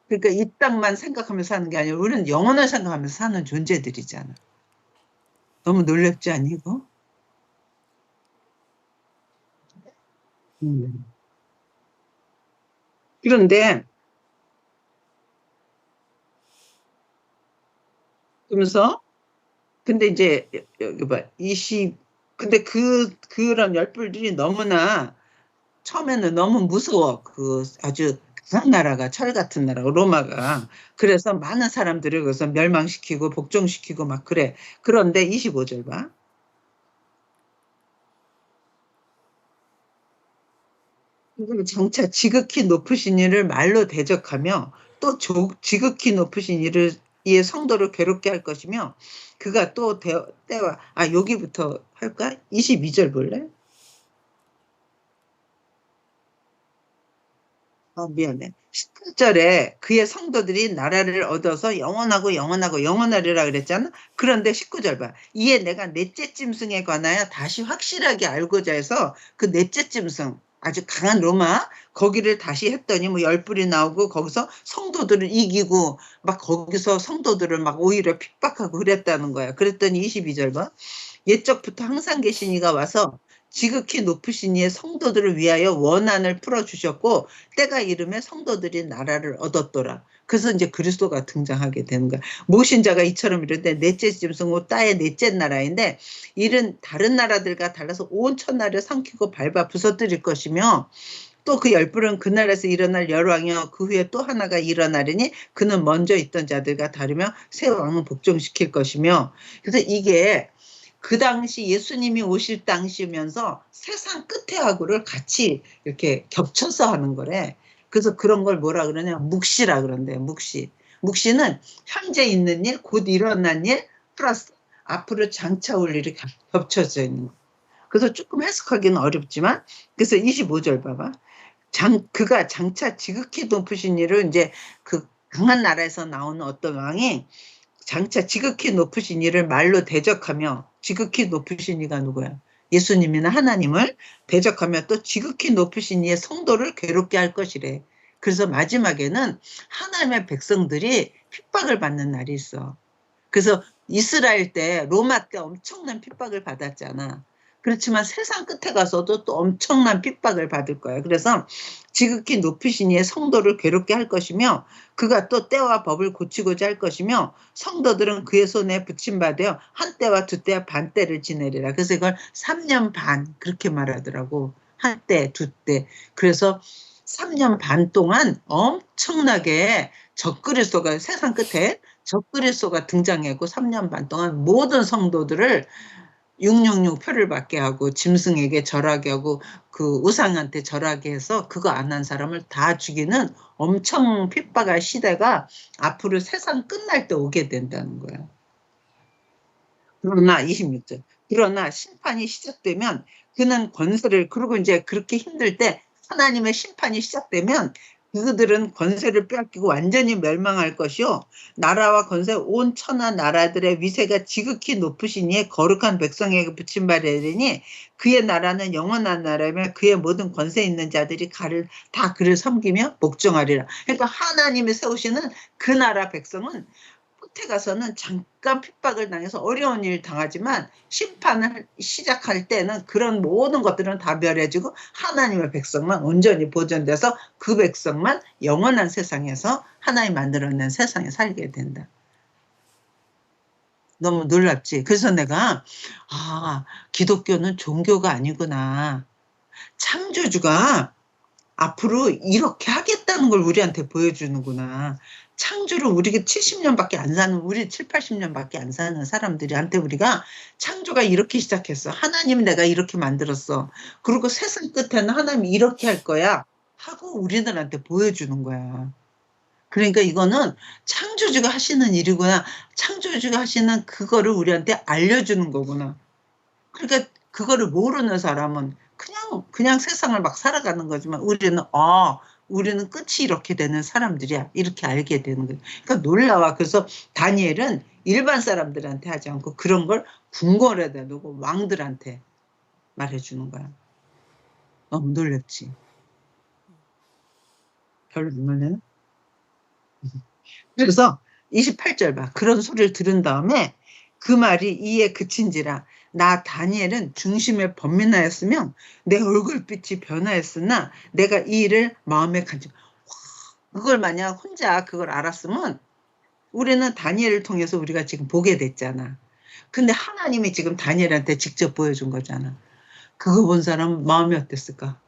그러니까 이 땅만 생각하면서 사는 게 아니라 우리는 영원을 생각하면서 사는 존재들이잖아. 너무 놀랍지 않니 이거? 음. 그런데 그러면서 근데 이제 여기 봐. 20 근데 그런 열불들이 너무나 처음에는 너무 무서워. 그 아주 강한 나라가 철 같은 나라 로마가. 그래서 많은 사람들을 그래서 멸망시키고 복종시키고 막 그래. 그런데 25절 봐. 그리고 장차 지극히 높으신 이를 말로 대적하며 또 지극히 높으신 이를 이의 성도를 괴롭게 할 것이며 그가 또 때와 여기부터 할까? 22절 볼래? 미안해. 18절에 그의 성도들이 나라를 얻어서 영원하고 영원하고 영원하리라 그랬잖아. 그런데 19절 봐. 이에 내가 넷째 짐승에 관하여 다시 확실하게 알고자 해서 그 넷째 짐승 아주 강한 로마 거기를 다시 했더니 뭐 열불이 나오고 거기서 성도들을 이기고 막 거기서 성도들을 막 오히려 핍박하고 그랬다는 거야. 그랬더니 22절 봐. 옛적부터 항상 계신 이가 와서 지극히 높으신 이의 성도들을 위하여 원한을 풀어주셨고 때가 이르면 성도들이 나라를 얻었더라. 그래서 이제 그리스도가 등장하게 되는 거야. 모신자가 이처럼 이르되 넷째 짐승 따의 넷째 나라인데 이는 다른 나라들과 달라서 온 천하를 삼키고 밟아 부서뜨릴 것이며 또 그 열불은 그 나라에서 일어날 열왕이요 그 후에 또 하나가 일어나리니 그는 먼저 있던 자들과 다르며 새 왕은 복종시킬 것이며 그래서 이게 그 당시 예수님이 오실 당시면서 세상 끝의 하고를 같이 이렇게 겹쳐서 하는 거래. 그래서 그런 걸 뭐라 그러냐 묵시라 그런대. 묵시. 묵시는 현재 있는 일, 곧 일어난 일, 플러스 앞으로 장차 올 일이 겹쳐져 있는 거. 그래서 조금 해석하기는 어렵지만 그래서 25절 봐봐. 그가 장차 지극히 높으신 이를 이제 그 강한 나라에서 나오는 어떤 왕이 장차 지극히 높으신 이를 말로 대적하며 지극히 높으신 이가 누구야? 예수님이나 하나님을 대적하며 또 지극히 높으신 이의 성도를 괴롭게 할 것이래. 그래서 마지막에는 하나님의 백성들이 핍박을 받는 날이 있어. 그래서 이스라엘 때 로마 때 엄청난 핍박을 받았잖아. 그렇지만 세상 끝에 가서도 또 엄청난 핍박을 받을 거야. 그래서 지극히 높으신 이의 성도를 괴롭게 할 것이며 그가 또 때와 법을 고치고자 할 것이며 성도들은 그의 손에 붙임받아 한 때와 두 때와 반 때를 지내리라. 그래서 이걸 3년 반 그렇게 말하더라고. 한 때, 두 때. 그래서 3년 반 동안 엄청나게 적그리스도가 세상 끝에 적그리스도가 등장했고 3년 반 동안 모든 성도들을 666 표를 받게 하고 짐승에게 절하게 하고 그 우상한테 절하게 해서 그거 안 한 사람을 다 죽이는 엄청 핍박할 시대가 앞으로 세상 끝날 때 오게 된다는 거예요. 그러나 26절. 그러나 심판이 시작되면 그는 권세를 그리고 이제 그렇게 힘들 때 하나님의 심판이 시작되면 그들은 권세를 빼앗기고 완전히 멸망할 것이요 나라와 권세 온 천하 나라들의 위세가 지극히 높으시니 거룩한 백성에게 붙임받으리니 그의 나라는 영원한 나라며 그의 모든 권세 있는 자들이 다 그를 섬기며 복종하리라. 그러니까 하나님이 세우시는 그 나라 백성은 끝에 가서는 잠깐 핍박을 당해서 어려운 일 당하지만 심판을 시작할 때는 그런 모든 것들은 다 멸해지고 하나님의 백성만 온전히 보존돼서 그 백성만 영원한 세상에서 하나님 만들어낸 세상에 살게 된다. 너무 놀랍지? 그래서 내가 기독교는 종교가 아니구나. 창조주가 앞으로 이렇게 하겠다는 걸 우리한테 보여주는구나. 창조를 우리가 70년밖에 안 사는, 우리 7, 80년밖에 안 사는 사람들한테 우리가 창조가 이렇게 시작했어. 하나님 내가 이렇게 만들었어. 그리고 세상 끝에는 하나님이 이렇게 할 거야. 하고 우리들한테 보여주는 거야. 그러니까 이거는 창조주가 하시는 일이구나. 창조주가 하시는 그거를 우리한테 알려주는 거구나. 그러니까 그거를 모르는 사람은 그냥 세상을 막 살아가는 거지만 우리는 끝이 이렇게 되는 사람들이야. 이렇게 알게 되는 거예요. 그러니까 놀라워. 그래서 다니엘은 일반 사람들한테 하지 않고 그런 걸 궁궐에다 두고 왕들한테 말해주는 거야. 너무 놀랍지. 별로 안 놀래나? 그래서 28절 봐. 그런 소리를 들은 다음에 그 말이 이에 그친지라. 나 다니엘은 중심의 번민하였으며 내 얼굴빛이 변하였으나 내가 이 일을 마음에 간직. 그걸 만약 혼자 그걸 알았으면 우리는 다니엘을 통해서 우리가 지금 보게 됐잖아. 근데 하나님이 지금 다니엘한테 직접 보여준 거잖아. 그거 본 사람은 마음이 어땠을까?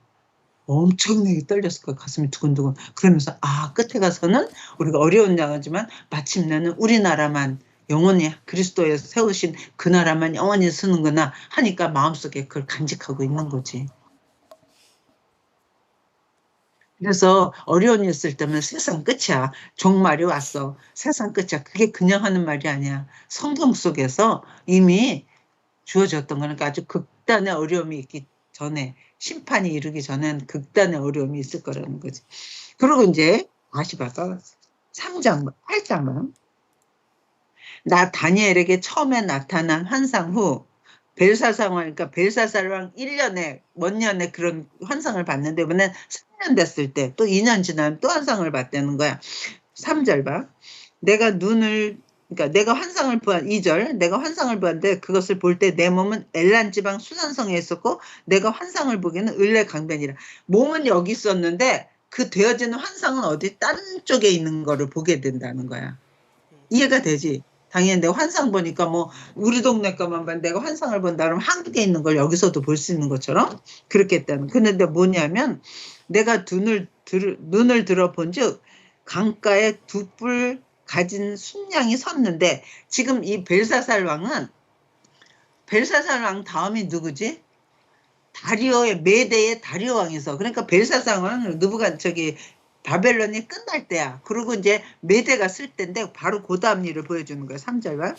엄청나게 떨렸을 거야. 가슴이 두근두근. 그러면서 끝에 가서는 우리가 어려운 나라지만 마침내는 우리나라만 영원히 그리스도에서 세우신 그 나라만 영원히 쓰는구나 하니까 마음속에 그걸 간직하고 있는 거지. 그래서 어려운 일 있을 때면 세상 끝이야. 종말이 왔어. 세상 끝이야. 그게 그냥 하는 말이 아니야. 성경 속에서 이미 주어졌던 거니까 아주 극단의 어려움이 있기 전에, 심판이 이르기 전엔 극단의 어려움이 있을 거라는 거지. 그리고 이제 다시 봐서 3장, 8장은 나 다니엘에게 처음에 나타난 환상 후 벨사살 왕, 그러니까 벨사살 왕 1년에, 먼 년에 그런 환상을 봤는데 이번엔 3년 됐을 때 또 2년 지나면 또 환상을 봤다는 거야. 3절 봐. 그러니까 내가 환상을 보았, 2절, 내가 환상을 보았는데 그것을 볼 때 내 몸은 엘란 지방 수산성에 있었고 내가 환상을 보기에는 을레 강변이라. 몸은 여기 있었는데 그 되어지는 환상은 어디 다른 쪽에 있는 거를 보게 된다는 거야. 이해가 되지? 당연히 내가 환상 보니까 뭐 우리 동네 것만 봤는데 내가 환상을 본다 그러면 한국에 있는 걸 여기서도 볼 수 있는 것처럼 그렇게 했다는. 그런데 뭐냐면 내가 눈을 들어본 즉 강가에 두 뿔 가진 순양이 섰는데, 지금 이 벨사살 왕은, 벨사살 왕 다음이 누구지? 다리오의 메대의 다리오 왕이 있어. 그러니까 벨사살 왕은 바벨론이 끝날 때야. 그리고 이제 메대가 쓸 때인데 바로 그 다음 일을 보여주는 거야. 3절과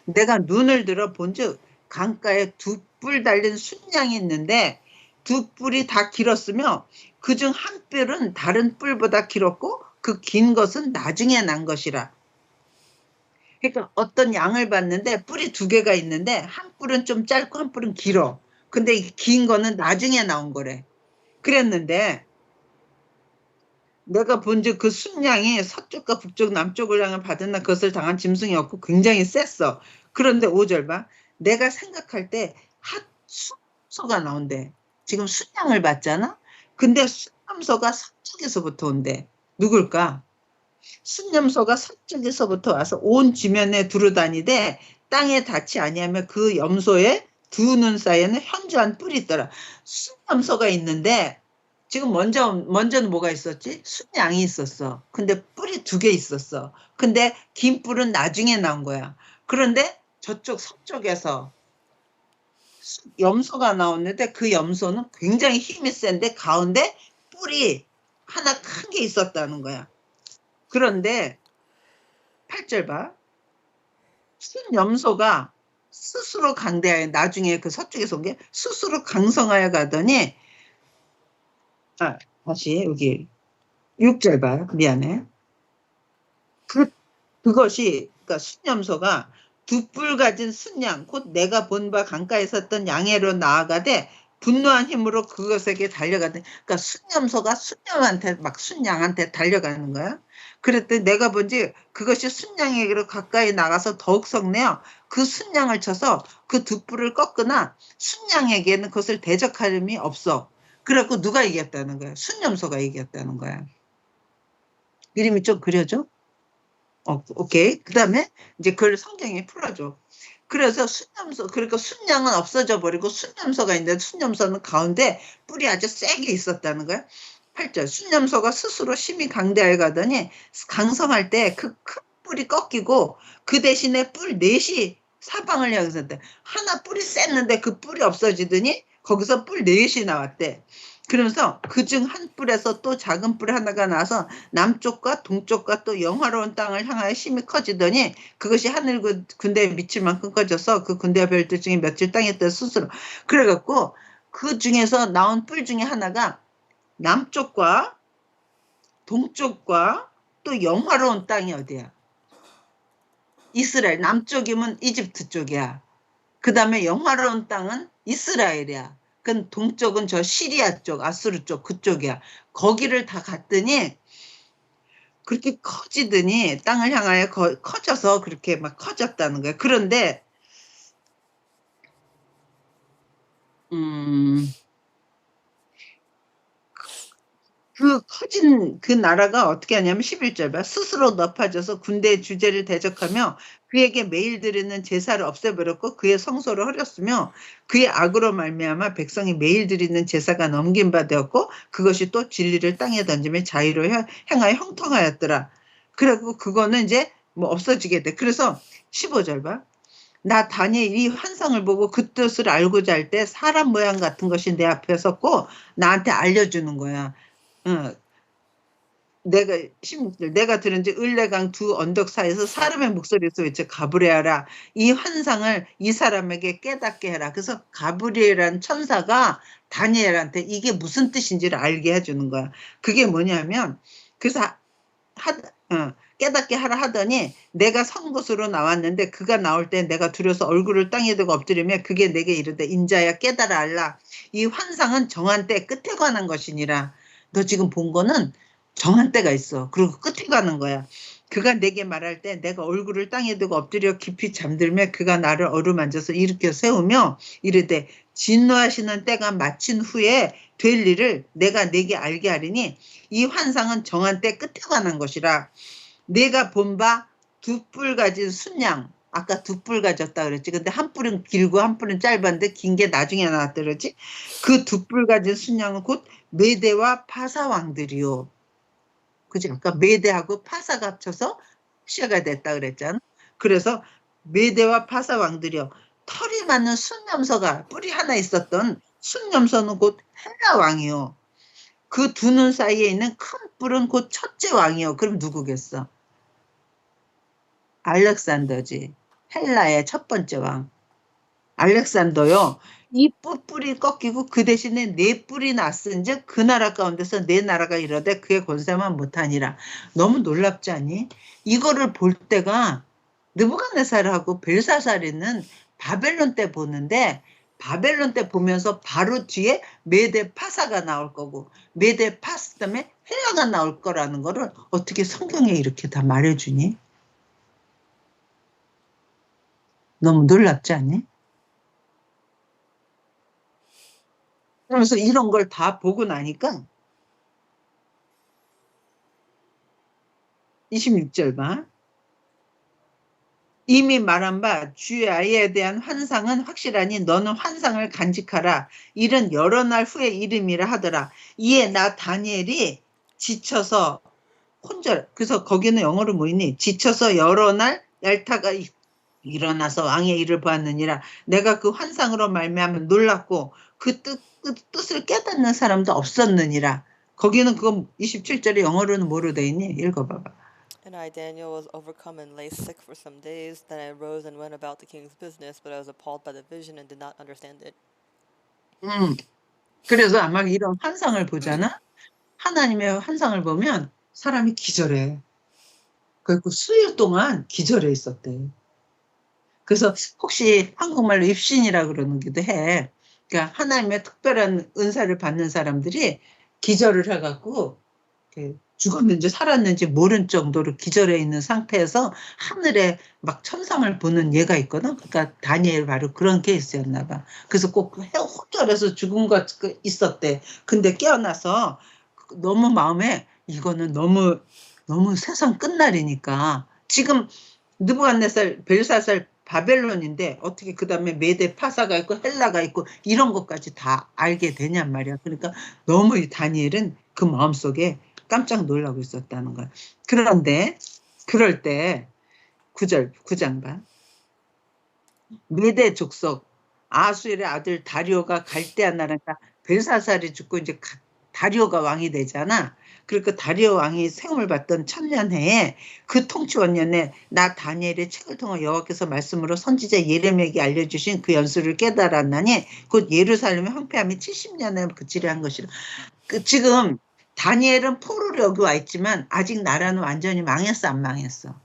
내가 눈을 들어 본즉 강가에 두 뿔 달린 순양이 있는데 두 뿔이 다 길었으며 그중 한 뿔은 다른 뿔보다 길었고 그 긴 것은 나중에 난 것이라. 그러니까 어떤 양을 봤는데 뿔이 두 개가 있는데 한 뿔은 좀 짧고 한 뿔은 길어. 근데 긴 거는 나중에 나온 거래. 그랬는데 내가 본즉 그 순양이 서쪽과 북쪽 남쪽을 향해 받은 날 그것을 당한 짐승이었고 굉장히 셌어. 그런데 5절 봐. 내가 생각할 때 핫수소가 나온대. 지금 순양을 봤잖아. 근데 순염소가 서쪽에서부터 온대. 누굴까? 순염소가 서쪽에서부터 와서 온 지면에 두루다니되 땅에 닿지 아니하며 그 염소의 두 눈 사이에는 현저한 뿔이 있더라. 순염소가 있는데 지금 먼저는 뭐가 있었지? 순양이 있었어. 근데 뿔이 두 개 있었어. 근데 긴 뿔은 나중에 나온 거야. 그런데 저쪽 서쪽에서 염소가 나왔는데 그 염소는 굉장히 힘이 센데 가운데 뿔이 하나 큰 게 있었다는 거야. 그런데 8절 봐. 순염소가 스스로 강대하여, 나중에 그 서쪽에서 온 게 스스로 강성하여 가더니, 다시 여기 6절 봐. 미안해. 그러니까 순염소가 두 뿔 가진 순양, 곧 내가 본 바 강가에 섰던 양해로 나아가되 분노한 힘으로 그것에게 달려가더니, 그러니까 순염소가 순양한테 달려가는 거야. 그랬더니 내가 본지 그것이 순양에게로 가까이 나가서 더욱 성내어 그 순양을 쳐서 그 두 뿔을 꺾으나 순양에게는 그것을 대적할 힘이 없어. 그래갖고 누가 이겼다는 거야? 순염소가 이겼다는 거야. 그림이 좀 그려져? 오케이. 그 다음에 이제 그걸 성경이 풀어줘. 그래서 그러니까 순양은 없어져 버리고 순염소가 있는데 순염소는 가운데 뿔이 아주 세게 있었다는 거야. 8절. 순염소가 스스로 심히 강대하여 가더니 강성할 때 그 큰 뿔이 꺾이고 그 대신에 뿔 넷이 사방을 향했었대. 하나 뿔이 셌는데 그 뿔이 없어지더니 거기서 뿔 넷이 나왔대. 그러면서 그중 한 뿔에서 또 작은 뿔 하나가 나서 남쪽과 동쪽과 또 영화로운 땅을 향하여 심히 커지더니 그것이 하늘 군대에 미칠 만큼 커져서 그 군대와 별들 중에 며칠 땅에 떠 스스로. 그래갖고 그 중에서 나온 뿔 중에 하나가 남쪽과 동쪽과 또 영화로운 땅이 어디야? 이스라엘. 남쪽이면 이집트 쪽이야. 그 다음에 영화로운 땅은 이스라엘이야. 그 동쪽은 저 시리아 쪽, 아수르 쪽, 그쪽이야. 거기를 다 갔더니 그렇게 커지더니 땅을 향하여 커져서 그렇게 막 커졌다는 거야. 그런데 음, 그 커진 그 나라가 어떻게 하냐면 11절 봐. 스스로 높아져서 군대의 주제를 대적하며 그에게 매일 드리는 제사를 없애버렸고 그의 성소를 허렸으며 그의 악으로 말미암아 백성이 매일 드리는 제사가 넘긴 바 되었고 그것이 또 진리를 땅에 던지며 자유로 행하여 형통하였더라. 그리고 그거는 이제 뭐 없어지게 돼. 그래서 15절 봐. 나 다니엘이 환상을 보고 그 뜻을 알고자 할 때 사람 모양 같은 것이 내 앞에 섰고 나한테 알려주는 거야. 어, 내가 16절 내가 들은 지 을레강 두 언덕 사이에서 사람의 목소리에서 외쳐 가브리엘아 이 환상을 이 사람에게 깨닫게 해라. 그래서 가브리엘이라는 천사가 다니엘한테 이게 무슨 뜻인지를 알게 해주는 거야. 그게 뭐냐면 그래서 깨닫게 하라 하더니 내가 선 곳으로 나왔는데 그가 나올 때 내가 두려서 얼굴을 땅에 두고 엎드리며 그게 내게 이르되 인자야 깨달아 알라 이 환상은 정한 때 끝에 관한 것이니라. 너 지금 본 거는 정한 때가 있어. 그리고 끝에 가는 거야. 그가 내게 말할 때 내가 얼굴을 땅에 두고 엎드려 깊이 잠들며 그가 나를 어루만져서 일으켜 세우며 이르되 진노하시는 때가 마친 후에 될 일을 내가 내게 알게 하리니 이 환상은 정한 때 끝에 관한 것이라. 내가 본 바 두 뿔 가진 순양 아까 두 뿔 가졌다 그랬지. 근데 한 뿔은 길고 한 뿔은 짧았는데 긴 게 나중에 나왔다 그랬지. 그 두 뿔 가진 순양은 곧 메대와 파사 왕들이요. 그지? 아까 메대하고 파사가 합쳐서 시아가 됐다 그랬잖아. 그래서 메대와 파사 왕들이요. 털이 많은 순념서가 뿔이 하나 있었던 순념서는 곧 헬라 왕이요. 그 두 눈 사이에 있는 큰 뿔은 곧 첫째 왕이요. 그럼 누구겠어? 알렉산더지. 헬라의 첫 번째 왕. 알렉산더요. 이 뿔이 꺾이고 그 대신에 네 뿔이 났은즉 그 나라 가운데서 네 나라가 이르되 그의 권세만 못하니라. 너무 놀랍지 않니? 이거를 볼 때가 느부갓네살하고 벨사살이는 바벨론 때 보는데 바벨론 때 보면서 바로 뒤에 메데 파사가 나올 거고 메데 파스 다음에 헬라가 나올 거라는 거를 어떻게 성경에 이렇게 다 말해주니? 너무 놀랍지 않니? 그러면서 이런 걸 다 보고 나니까 26절 봐. 이미 말한 바 주의 아이에 대한 환상은 확실하니 너는 환상을 간직하라. 이른 여러 날 후의 이름이라 하더라. 이에 나 다니엘이 지쳐서 혼절. 그래서 거기는 영어로 뭐 있니? 지쳐서 여러 날 얄타가 일어나서 왕의 일을 보았느니라. 내가 그 환상으로 말미암아 놀랐고 그 뜻을 깨닫는 사람도 없었느니라. 거기는 그거 27절에 영어로는 뭐로 돼 있니? 읽어봐봐. And I, Daniel, was overcome and lay sick for some days. Then I rose and went about the king's business, but I was appalled by the vision and did not understand it. 그래서 아마 이런 환상을 보잖아? 하나님의 환상을 보면 사람이 기절해. 그리고 수일 동안 기절해 있었대. 그래서 혹시 한국말로 입신이라 그러는 기도 해. 그러니까 하나님의 특별한 은사를 받는 사람들이 기절을 해갖고 죽었는지 살았는지 모른 정도로 기절해 있는 상태에서 하늘에 막 천상을 보는 예가 있거든. 그러니까 다니엘 바로 그런 케이스였나 봐. 그래서 꼭 호절해서 죽은 것 있었대. 근데 깨어나서 너무 마음에 이거는 너무 세상 끝날이니까 지금 느부갓네살 벨사살 바벨론인데 어떻게 그다음에 메데 파사가 있고 헬라가 있고 이런 것까지 다 알게 되냔 말이야. 그러니까 너무 이 다니엘은 그 마음속에 깜짝 놀라고 있었다는 거야. 그런데 그럴 때 9장 봐. 메데 족속 아수엘의 아들 다리오가 갈대아 나라니까 벨사살이 죽고 이제 다리오가 왕이 되잖아. 그러니까 다리오 왕이 세움을 받던 천년해에 그 통치 원년에 나 다니엘의 책을 통해 여호와께서 말씀으로 선지자 예레미야에게 알려주신 그 연수를 깨달았나니 곧 예루살렘의 황폐함이 70년에 그치려 한 것이라. 지금 다니엘은 포로로 여기 와 있지만 아직 나라는 완전히 망했어 안 망했어?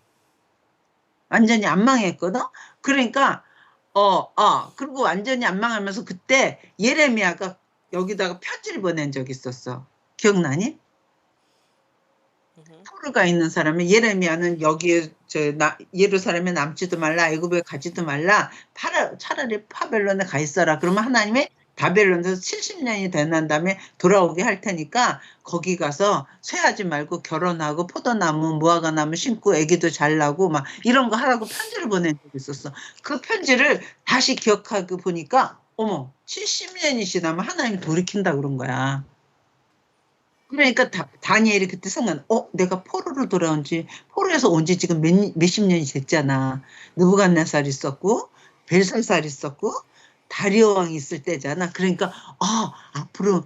완전히 안 망했거든? 그러니까 그리고 완전히 안 망하면서 그때 예레미야가 여기다가 편지를 보낸 적이 있었어. 기억나니? 포로가 있는 사람이 예레미야는 여기에 예루살렘에 남지도 말라 애굽에 가지도 말라 차라리 바벨론에 가 있어라. 그러면 하나님의 바벨론에서 70년이 되는 다음에 돌아오게 할 테니까 거기 가서 쇠하지 말고 결혼하고 포도나무, 무화과나무 심고 아기도 잘 나고 막 이런 거 하라고 편지를 보낸 적이 있었어. 그 편지를 다시 기억하고 보니까 어머 70년이 지나면 하나님이 돌이킨다 그런 거야. 그러니까 다니엘이 그때 생각, 내가 포로로 돌아온 지, 포로에서 온 지 지금 몇십 년이 됐잖아. 느부갓네살 있었고, 벨사살 있었고, 다리오 왕이 있을 때잖아. 그러니까, 앞으로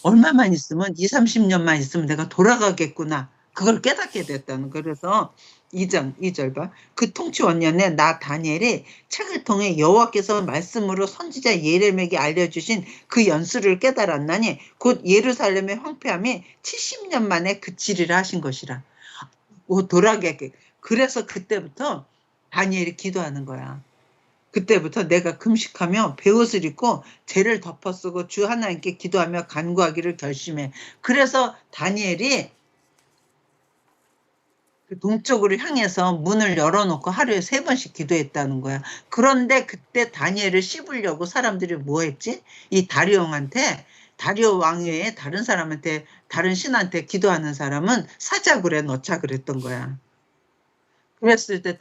얼마만 있으면, 2, 30년만 있으면 내가 돌아가겠구나. 그걸 깨닫게 됐다는 거. 그래서 2절 봐. 그 통치 원년에 나 다니엘이 책을 통해 여호와께서 말씀으로 선지자 예레미야에게 알려주신 그 연수를 깨달았나니 곧 예루살렘의 황폐함이 70년 만에 그치리라 하신 것이라. 돌아가게. 그래서 그때부터 다니엘이 기도하는 거야. 그때부터 내가 금식하며 베옷을 입고 죄를 덮어쓰고 주 하나님께 기도하며 간구하기를 결심해. 그래서 다니엘이 그 동쪽으로 향해서 문을 열어놓고 하루에 3번씩 기도했다는 거야. 그런데 그때 다니엘을 씹으려고 사람들이 뭐 했지? 이 다리오 왕 외에 다른 사람한테, 다른 신한테 기도하는 사람은 사자굴에 넣자 그랬던 거야. 그랬을 때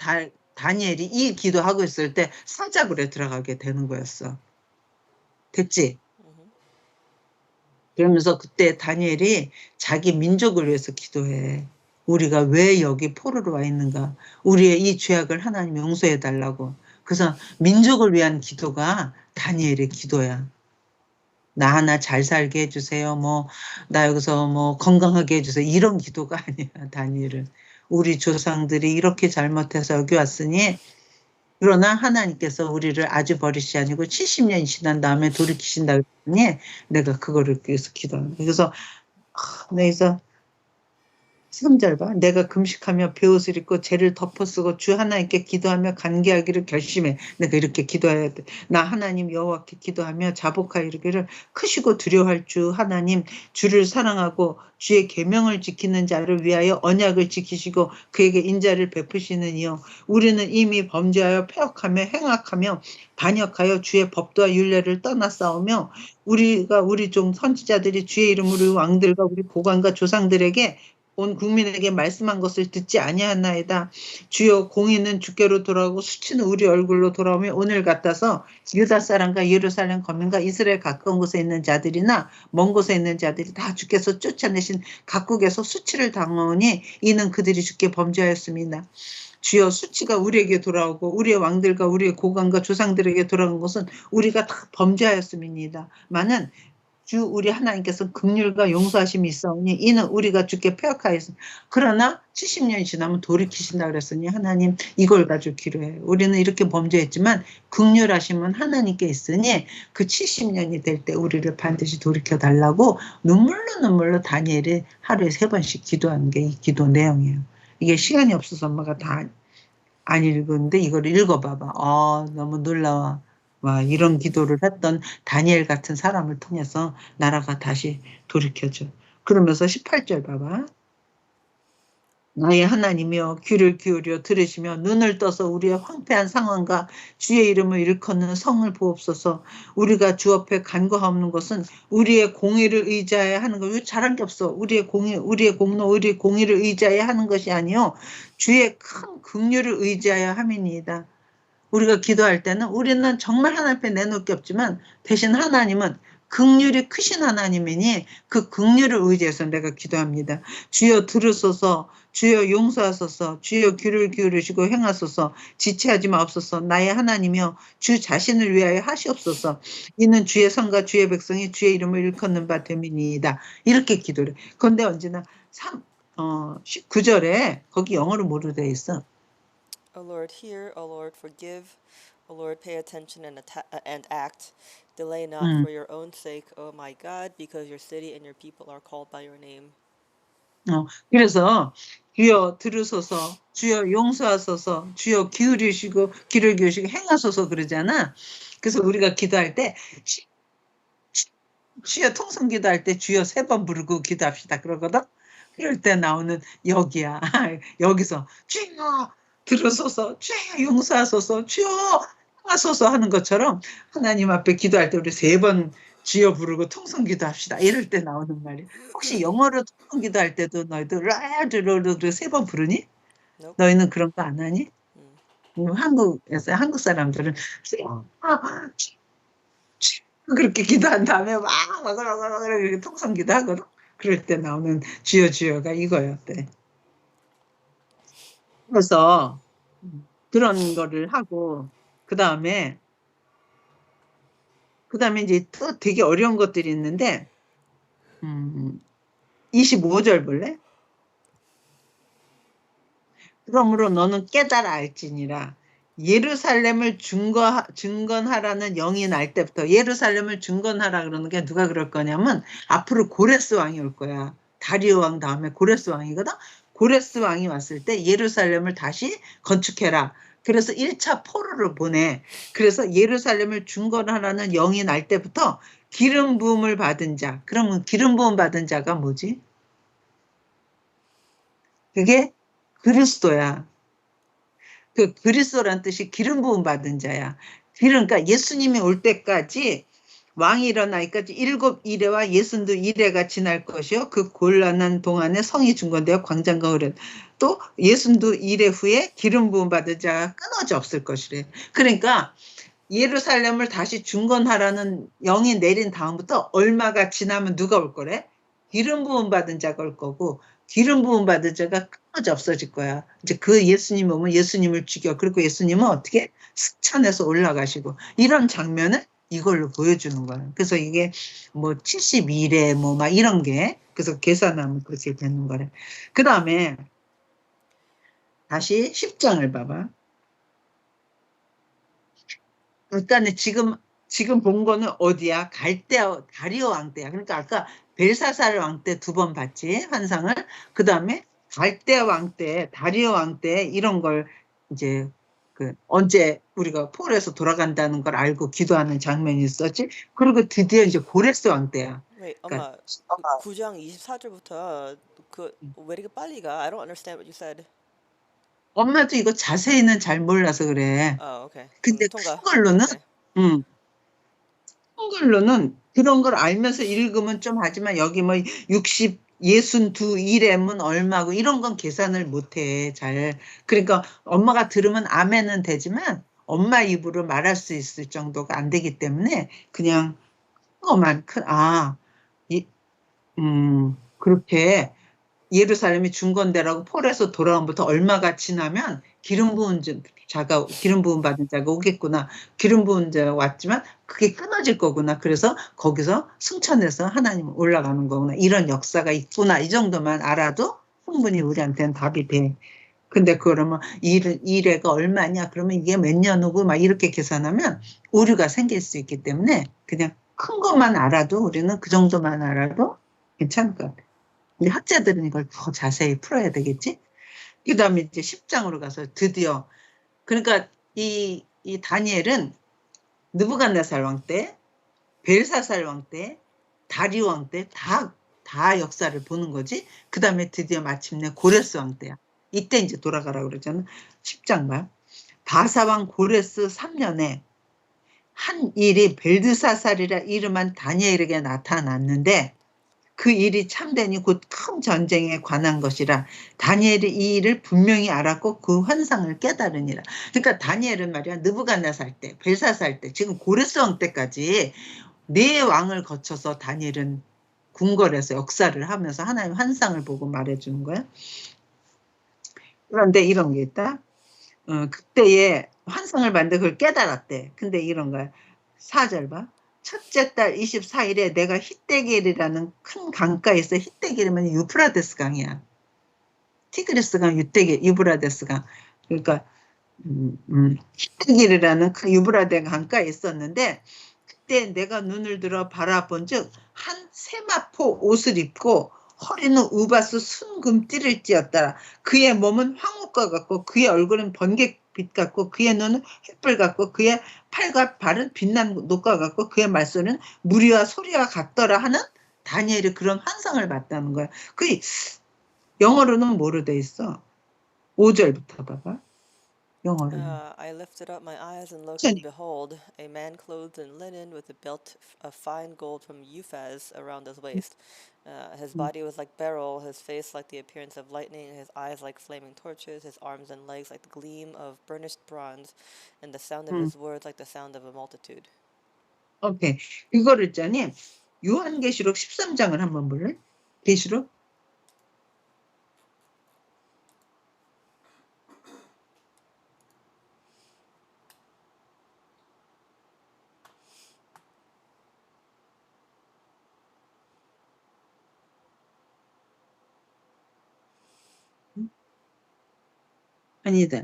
다니엘이 이 기도하고 있을 때 사자굴에 들어가게 되는 거였어. 됐지? 그러면서 그때 다니엘이 자기 민족을 위해서 기도해. 우리가 왜 여기 포로로 와 있는가? 우리의 이 죄악을 하나님 용서해 달라고. 그래서 민족을 위한 기도가 다니엘의 기도야. 나 하나 잘 살게 해주세요. 나 여기서 건강하게 해주세요. 이런 기도가 아니야, 다니엘은. 우리 조상들이 이렇게 잘못해서 여기 왔으니, 그러나 하나님께서 우리를 아주 버리시 아니고 70년이 지난 다음에 돌이키신다 그랬더니 내가 그거를 위해서 기도하는 거야. 그래서, 내에서 3절 봐. 내가 금식하며 베옷을 입고 죄를 덮어쓰고 주 하나님께 기도하며 간구하기를 결심해. 내가 이렇게 기도해야 돼. 나 하나님 여호와께 기도하며 자복하여 이르기를 크시고 두려워할 주 하나님 주를 사랑하고 주의 계명을 지키는 자를 위하여 언약을 지키시고 그에게 인자를 베푸시는 이여 우리는 이미 범죄하여 패역하며 행악하며 반역하여 주의 법도와 율례를 떠나 싸우며 우리가 우리 종 선지자들이 주의 이름으로 왕들과 우리 고관과 조상들에게 온 국민에게 말씀한 것을 듣지 아니하나이다. 주여 공의는 주께로 돌아오고 수치는 우리 얼굴로 돌아오며 오늘 같아서 유다 사람과 예루살렘 거민과 이스라엘 가까운 곳에 있는 자들이나 먼 곳에 있는 자들이 다 주께서 쫓아내신 각국에서 수치를 당하오니 이는 그들이 주께 범죄하였습니다. 주여 수치가 우리에게 돌아오고 우리의 왕들과 우리의 고관과 조상들에게 돌아온 것은 우리가 다 범죄하였음이니이다. 많은 주 우리 하나님께서 긍휼과 용서하심이 있사오니 이는 우리가 주께 패역하였습니다. 그러나 70년이 지나면 돌이키신다 그랬으니 하나님 이걸 가지고 기도해. 우리는 이렇게 범죄했지만 긍휼하심은 하나님께 있으니 그 70년이 될 때 우리를 반드시 돌이켜달라고 눈물로 다니엘이 하루에 3번씩 기도하는 게 이 기도 내용이에요. 이게 시간이 없어서 엄마가 다 안 읽었는데 이걸 읽어봐봐. 너무 놀라워. 와, 이런 기도를 했던 다니엘 같은 사람을 통해서 나라가 다시 돌이켜져. 그러면서 18절 봐봐. 나의 하나님이여 귀를 기울여 들으시며 눈을 떠서 우리의 황폐한 상황과 주의 이름을 일컫는 성을 보옵소서. 우리가 주 앞에 간과하는 것은 우리의 공의를 의지하여 하는 것. 왜 잘한 게 없어. 우리의 공의, 우리의 공로, 우리의 공의를 의지하여 하는 것이 아니요 주의 큰 긍휼을 의지하여 함이니이다. 우리가 기도할 때는 우리는 정말 하나님 앞에 내놓을 게 없지만 대신 하나님은 긍휼이 크신 하나님이니 그 긍휼을 의지해서 내가 기도합니다. 주여 들으소서, 주여 용서하소서, 주여 귀를 기울이시고 행하소서, 지체하지 마옵소서. 나의 하나님이여 주 자신을 위하여 하시옵소서. 이는 주의 성과 주의 백성이 주의 이름을 일컫는 바 됨이니이다. 이렇게 기도를 해. 그런데 언제나 19절에 거기 영어로 뭐로 되어 있어? O Lord, hear. O Lord, forgive. O Lord, pay attention and act. Delay not for your own sake, O my God, because your city and your people are called by your name. 그래서 주여 들으소서, 주여 용서하소서, 주여 기울이시고 귀를 기울이시고 행하소서 그러잖아. 그래서 우리가 기도할 때 주여 통성 기도할 때 주여 3번 부르고 기도합시다 그러거든. 그럴 때 나오는 여기야. 여기서 주여 들으소서, 주여 용서하소서, 주여 하소서 하는 것처럼 하나님 앞에 기도할 때 우리 3번 주여 부르고 통성 기도합시다. 이럴 때 나오는 말이. 혹시 영어로 통성 기도할 때도 너희들 라드로로 3번 부르니? Nope. 너희는 그런 거 안 하니? Mm. 한국에서 한국 사람들은 그렇게 기도한 다음에 막 이렇게 통성 기도하거든. 그럴 때 나오는 주여 주여가 이거였대. 그래서 그런 거를 하고 그 다음에 이제 또 되게 어려운 것들이 있는데 25절 볼래? 그러므로 너는 깨달아 알지니라. 예루살렘을 증건하라는 영이 날 때부터 예루살렘을 증건하라 그러는 게 누가 그럴 거냐면 앞으로 고레스 왕이 올 거야. 다리오 왕 다음에 고레스 왕이거든. 고레스 왕이 왔을 때 예루살렘을 다시 건축해라. 그래서 1차 포로를 보내. 그래서 예루살렘을 증건하라는 영이 날 때부터 기름 부음을 받은 자. 그러면 기름 부음 받은 자가 뭐지? 그게 그리스도야. 그 그리스도란 뜻이 기름 부음 받은 자야. 그러니까 예수님이 올 때까지 왕이 일어나기까지 7일에와 62일에가 지날 것이요. 그 곤란한 동안에 성이 중건되어 광장과 흐른 또 62일 후에 기름 부음 받은 자가 끊어져 없을 것이래. 그러니까 예루살렘을 다시 중건하라는 영이 내린 다음부터 얼마가 지나면 누가 올 거래? 기름 부음 받은 자가 올 거고 기름 부음 받은 자가 끊어져 없어질 거야. 이제 그 예수님 오면 예수님을 죽여. 그리고 예수님은 어떻게 승천해서 올라가시고 이런 장면을 이걸로 보여주는 거야. 그래서 이게 뭐 72일에 뭐 막 이런 게 그래서 계산하면 그렇게 되는 거래. 그 다음에 다시 10장을 봐봐. 그러니까 지금 본 거는 어디야? 다리오 왕 때야. 그러니까 아까 벨사살 왕 때 2번 봤지 환상을. 그 다음에 갈대 왕 때, 다리오 왕 때 이런 걸 이제 그 언제 우리가 폴에서 돌아간다는 걸 알고 기도하는 장면이 있었지. 그리고 드디어 이제 고레스 왕 때야. Wait, 그러니까 엄마, 9장 24절부터 왜 이렇게 빨리 가? I don't understand what you said. 엄마도 이거 자세히는 잘 몰라서 그래. Okay. 근데 통과. 큰 걸로는 Okay. 음, 한글로는 그런 걸 알면서 읽으면 좀 하지만 여기 뭐 62일에면 얼마고 이런 건 계산을 못해 잘. 그러니까 엄마가 들으면 아멘은 되지만 엄마 입으로 말할 수 있을 정도가 안 되기 때문에 그냥 그거만 그렇게 예루살렘이 중건되라고 폴에서 돌아온부터 얼마가 지나면 기름 부은 받은 자가 오겠구나. 기름 부은 자가 왔지만 그게 끊어질 거구나. 그래서 거기서 승천해서 하나님 올라가는 거구나. 이런 역사가 있구나. 이 정도만 알아도 충분히 우리한테는 답이 돼. 근데 그러면 일회가 얼마냐? 그러면 이게 몇 년 후고 막 이렇게 계산하면 오류가 생길 수 있기 때문에 그냥 큰 것만 알아도 우리는 그 정도만 알아도 괜찮을 것 같아. 근데 학자들은 이걸 더 자세히 풀어야 되겠지? 그 다음에 이제 10장으로 가서 드디어, 그러니까 이 다니엘은 느부갓네살 왕 때, 벨사살 왕 때, 다리오 왕 때, 다 역사를 보는 거지? 그 다음에 드디어 마침내 고레스 왕 때야. 이때 이제 돌아가라고 그러잖아. 10장 봐. 바사왕 고레스 3년에 한 일이 벨드사살이라 이름한 다니엘에게 나타났는데 그 일이 참되니 곧 큰 전쟁에 관한 것이라 다니엘이 이 일을 분명히 알았고 그 환상을 깨달으니라. 그러니까 다니엘은 말이야 느부갓네살 때, 벨사살 때, 지금 고레스 왕 때까지 4왕을 거쳐서 다니엘은 궁궐에서 역사를 하면서 하나님 환상을 보고 말해주는 거야. 그런데 이런 게 있다. 그때에 환상을 봤는데 그걸 깨달았대. 근데 이런 거야. 4절 봐. 첫째 달 24일에 내가 히데겔이라는 큰 강가에서 히데겔이면 유프라데스 강이야. 티그리스 강, 유프라데스 강. 그러니까 히데겔이라는 큰 유브라데 강가에 있었는데 그때 내가 눈을 들어 바라본즉 한 세마포 옷을 입고 허리는 우바스 순금띠를 찧었더라. 그의 몸은 황옥과 같고 그의 얼굴은 번개빛 같고 그의 눈은 횃불 같고 그의 팔과 발은 빛난 녹과 같고 그의 말소리는 무리와 소리와 같더라 하는 다니엘이 그런 환상을 봤다는 거야. 그 영어로는 뭐로 돼 있어? 5절부터 봐봐. 영어로. I lifted up my eyes and looked, and 천천히. behold, a man clothed in linen with a belt of fine gold from Uphaz around his waist. His 음, body was like beryl, his face like the appearance of lightning, his eyes like flaming torches, his arms and legs like the gleam of burnished bronze, and the sound of 음. his words like the sound of a multitude. 오케이. 이거를 있잖니. 요한계시록 13장을 한번 볼래? 계시록? 아니다.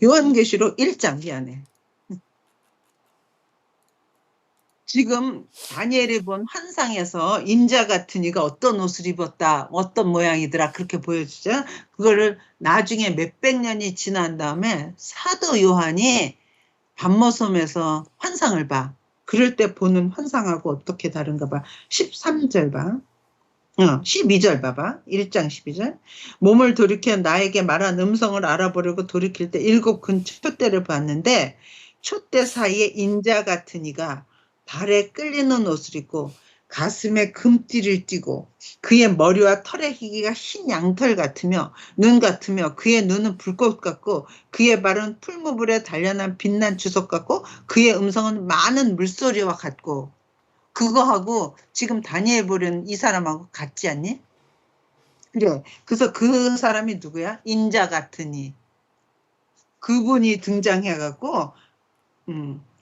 요한계시록 1장 미안해. 지금 다니엘이 본 환상에서 인자 같은 이가 어떤 옷을 입었다, 어떤 모양이더라 그렇게 보여주죠. 그거를 나중에 몇백 년이 지난 다음에 사도 요한이 밤모섬에서 환상을 봐. 그럴 때 보는 환상하고 어떻게 다른가 봐. 13절 봐. 12절 봐봐. 1장 12절. 몸을 돌이켜 나에게 말한 음성을 알아보려고 돌이킬 때 7 큰 촛대를 봤는데 촛대 사이에 인자 같은 이가 발에 끌리는 옷을 입고 가슴에 금띠를 띠고 그의 머리와 털의 희기가 흰 양털 같으며 눈 같으며 그의 눈은 불꽃 같고 그의 발은 풀무불에 단련한 빛난 주석 같고 그의 음성은 많은 물소리와 같고 그거하고 지금 다니엘 보는 이 사람하고 같지 않니? 그래. 그래서 그 사람이 누구야? 인자 같으니. 그분이 등장해갖고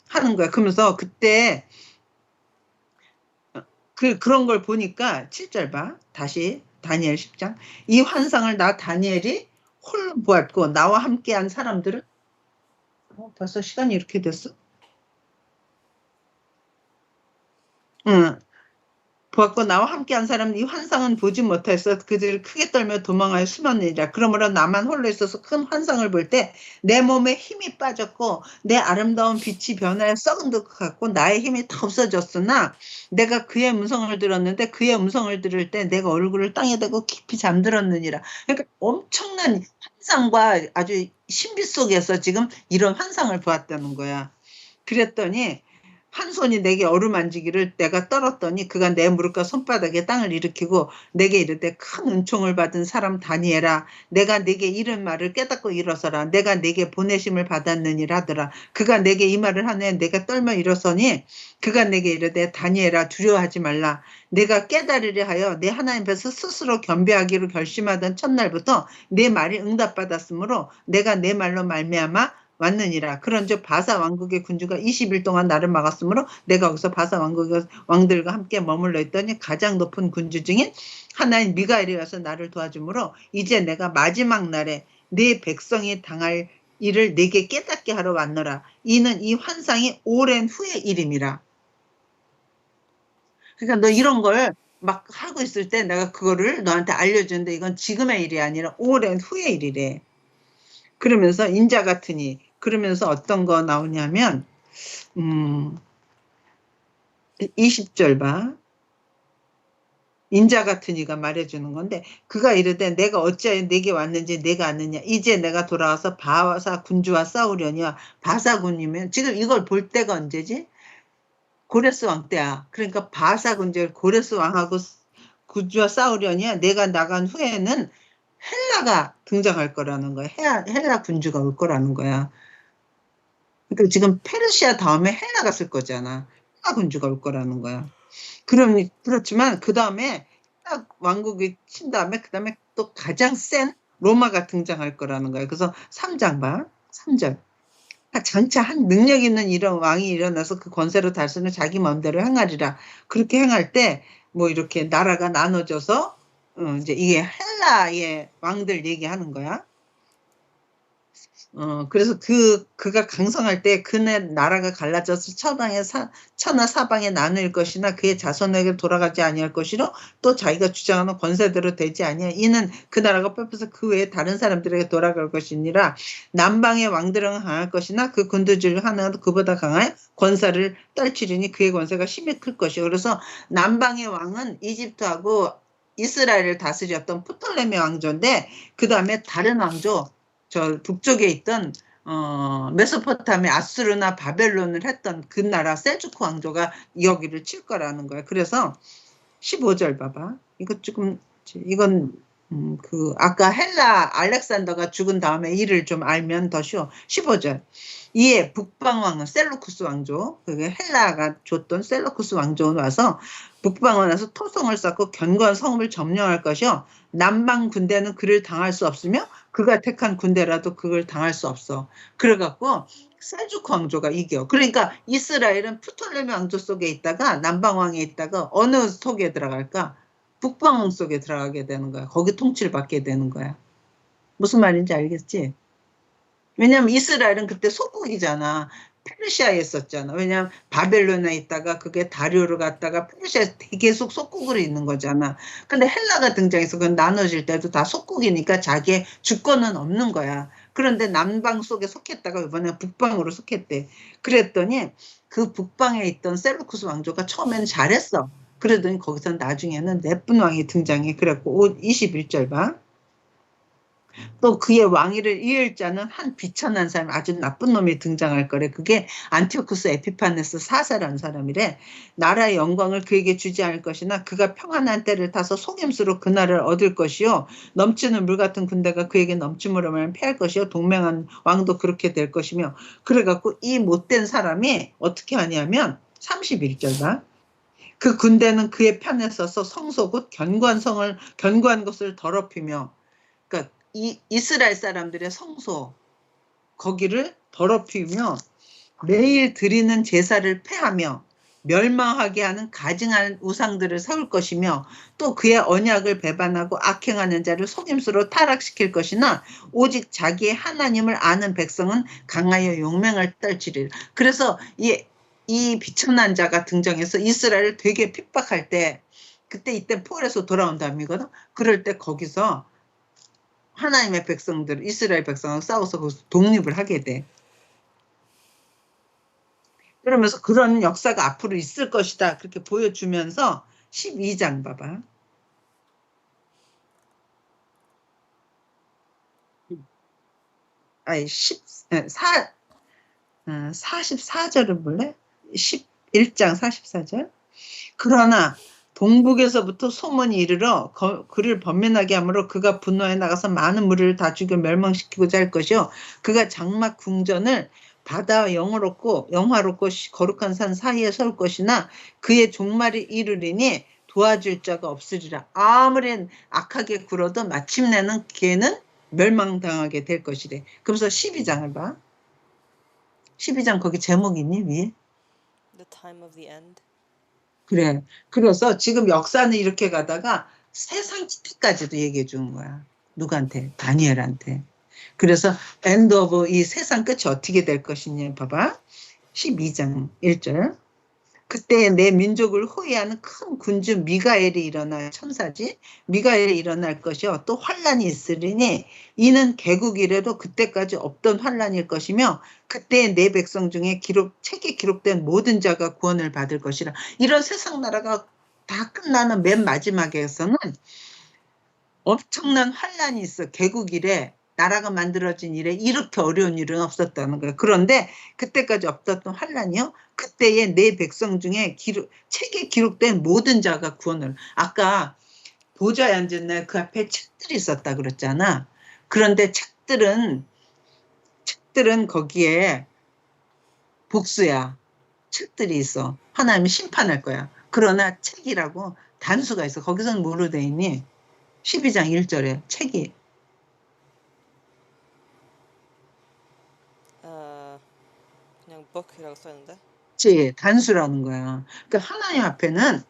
하는 거야. 그러면서 그때 그런 걸 보니까 7절 봐. 다시 다니엘 10장. 이 환상을 나 다니엘이 홀로 보았고 나와 함께한 사람들은 벌써 시간이 이렇게 됐어? 응. 보았고 나와 함께한 사람은 이 환상은 보지 못하였어. 그들을 크게 떨며 도망하여 숨었느니라. 그러므로 나만 홀로 있어서 큰 환상을 볼 때 내 몸에 힘이 빠졌고 내 아름다운 빛이 변하여 썩은 것 같고 나의 힘이 다 없어졌으나 내가 그의 음성을 들었는데 그의 음성을 들을 때 내가 얼굴을 땅에 대고 깊이 잠들었느니라. 그러니까 엄청난 환상과 아주 신비 속에서 지금 이런 환상을 보았다는 거야. 그랬더니 한 손이 내게 어루만지기를 내가 떨었더니 그가 내 무릎과 손바닥에 땅을 일으키고 내게 이르되 큰 은총을 받은 사람 다니엘아 내가 내게 이른 말을 깨닫고 일어서라 내가 내게 보내심을 받았느니라 하더라. 그가 내게 이 말을 하네 내가 떨며 일어서니 그가 내게 이르되 다니엘아 두려워하지 말라 내가 깨달으려 하여 내 하나님 앞에서 스스로 겸비하기로 결심하던 첫날부터 내 말이 응답받았으므로 내가 내 말로 말미암아 왔느니라. 그런즉 바사 왕국의 군주가 20일 동안 나를 막았으므로 내가 거기서 바사 왕국의 왕들과 함께 머물러 있더니 가장 높은 군주 중인 하나인 미가엘이 와서 나를 도와주므로 이제 내가 마지막 날에 네 백성이 당할 일을 내게 깨닫게 하러 왔노라. 이는 이 환상이 오랜 후의 일임이라. 그러니까 너 이런 걸 막 하고 있을 때 내가 그거를 너한테 알려주는데 이건 지금의 일이 아니라 오랜 후의 일이래. 그러면서 인자 같으니 그러면서 어떤 거 나오냐면 20절 봐. 인자 같은 이가 말해주는 건데 그가 이르되 내가 어찌하여 내게 왔는지 내가 아느냐 이제 내가 돌아와서 바사 군주와 싸우려니와 바사 군이면 지금 이걸 볼 때가 언제지? 고레스 왕 때야. 그러니까 바사 군주 고레스 왕하고 군주와 싸우려니와 내가 나간 후에는 헬라가 등장할 거라는 거야. 헬라 군주가 올 거라는 거야. 그러니까 지금 페르시아 다음에 헬라가 쓸 거잖아. 헬라 군주가 올 거라는 거야. 그렇지만 그 다음에 헬라 왕국이 친 다음에 그 다음에 또 가장 센 로마가 등장할 거라는 거야. 그래서 3장 봐. 3절. 장차 한 능력 있는 이런 왕이 일어나서 그 권세로 다스리는 자기 마음대로 행하리라. 그렇게 행할 때 뭐 이렇게 나라가 나눠져서 이제 이게 헬라의 왕들 얘기하는 거야. 그래서 그가 강성할 때 그네 나라가 갈라져서 천하 사방에 나눌 것이나 그의 자손에게 돌아가지 아니할 것이로 또 자기가 주장하는 권세대로 되지 아니하. 이는 그 나라가 뺏겨서 그 외에 다른 사람들에게 돌아갈 것이니라. 남방의 왕들은 강할 것이나 그 군주들 하나도 그보다 강하여 권세를 떨치리니 그의 권세가 심히 클 것이요. 그래서 남방의 왕은 이집트하고 이스라엘을 다스렸던 프톨레미 왕조인데 그 다음에 다른 왕조 저 북쪽에 있던 메소포타미아 아수르나 바벨론을 했던 그 나라 셀주크 왕조가 여기를 칠 거라는 거야. 그래서 15절 봐봐. 이거 조금 이건 그 아까 헬라 알렉산더가 죽은 다음에 일을 좀 알면 더 쉬워. 15절. 이에 북방왕은 셀루쿠스 왕조, 그게 헬라가 줬던 셀루쿠스 왕조가 와서 북방에 와서 토성을 쌓고 견고한 성읍을 점령할 것이요. 남방 군대는 그를 당할 수 없으며 그가 택한 군대라도 그걸 당할 수 없어. 그래갖고 셀주크 왕조가 이겨. 그러니까 이스라엘은 프톨레미 왕조 속에 있다가 남방 왕에 있다가 어느 속에 들어갈까? 북방 왕 속에 들어가게 되는 거야. 거기 통치를 받게 되는 거야. 무슨 말인지 알겠지? 왜냐면 이스라엘은 그때 속국이잖아. 페르시아에 있었잖아. 왜냐면 바벨론에 있다가 그게 다리오로 갔다가 페르시아에 계속 속국으로 있는 거잖아. 근데 헬라가 등장해서 그건 나눠질 때도 다 속국이니까 자기의 주권은 없는 거야. 그런데 남방 속에 속했다가 이번에 북방으로 속했대. 그랬더니 그 북방에 있던 셀루쿠스 왕조가 처음에는 잘했어. 그러더니 거기서 나중에는 네쁜 왕이 등장해. 그래갖고 21절 봐. 또 그의 왕위를 이을 자는 한 비천한 사람, 아주 나쁜 놈이 등장할 거래. 그게 안티오쿠스 에피파네스 4세라는 사람이래. 나라의 영광을 그에게 주지 않을 것이나 그가 평안한 때를 타서 속임수로 그 나라를 얻을 것이요. 넘치는 물 같은 군대가 그에게 넘침으로 말하면 패할 것이요. 동맹한 왕도 그렇게 될 것이며. 그래갖고 이 못된 사람이 어떻게 하냐면 31절 봐. 그 군대는 그의 편에 서서 성소 곧 견고한 것을 더럽히며, 그러니까 이스라엘 사람들의 성소 거기를 더럽히며 매일 드리는 제사를 폐하며 멸망하게 하는 가증한 우상들을 세울 것이며 또 그의 언약을 배반하고 악행하는 자를 속임수로 타락시킬 것이나 오직 자기의 하나님을 아는 백성은 강하여 용맹을 떨치리라. 그래서 이 비천한 자가 등장해서 이스라엘을 되게 핍박할 때 그때 이때 포로에서 돌아온 다음이거든. 그럴 때 거기서 하나님의 백성들, 이스라엘 백성하고 싸워서 거기서 독립을 하게 돼. 그러면서 그런 역사가 앞으로 있을 것이다. 그렇게 보여주면서 12장 봐봐. 아니, 44절을 볼래? 11장 44절. 그러나 동북에서부터 소문이 이르러 그를 번민하게 하므로 그가 분노에 나가서 많은 무리를 다 죽여 멸망시키고자 할 것이요. 그가 장막 궁전을 바다와 영화롭고 거룩한 산 사이에 세울 것이나 그의 종말이 이르리니 도와줄 자가 없으리라. 아무리 악하게 굴어도 마침내는 걔는 멸망당하게 될 것이래. 그러면서 12장을 봐. 12장 거기 제목 있니 위에? The time of the end. 그래. 그래서 지금 역사는 이렇게 가다가 세상 끝까지도 얘기해 주는 거야. 누구한테? 다니엘한테. 그래서 엔드 오브 이 세상 끝이 어떻게 될 것이냐 봐봐. 12장 1절. 그때 내 민족을 호위하는 큰 군주 미가엘이 일어나 천사지. 미가엘이 일어날 것이요. 또 환란이 있으리니 이는 개국 이래로 그때까지 없던 환란일 것이며 그때 내 백성 중에 책에 기록된 모든 자가 구원을 받을 것이라. 이런 세상 나라가 다 끝나는 맨 마지막에서는 엄청난 환란이 있어. 개국 이래. 나라가 만들어진 이래 이렇게 어려운 일은 없었다는 거예요. 그런데 그때까지 없었던 환란이요. 그때의 내 백성 중에 책에 기록된 모든 자가 구원을. 아까 보좌에 앉은 날 그 앞에 책들이 있었다 그랬잖아. 그런데 책들은 거기에 복수야. 책들이 있어. 하나님이 심판할 거야. 그러나 책이라고 단수가 있어. 거기서는 뭐로 돼 있니? 12장 1절에 책이. 그냥 book이라고 써있는데? 그치, 단수라는 거야. 그러니까 하나님 앞에는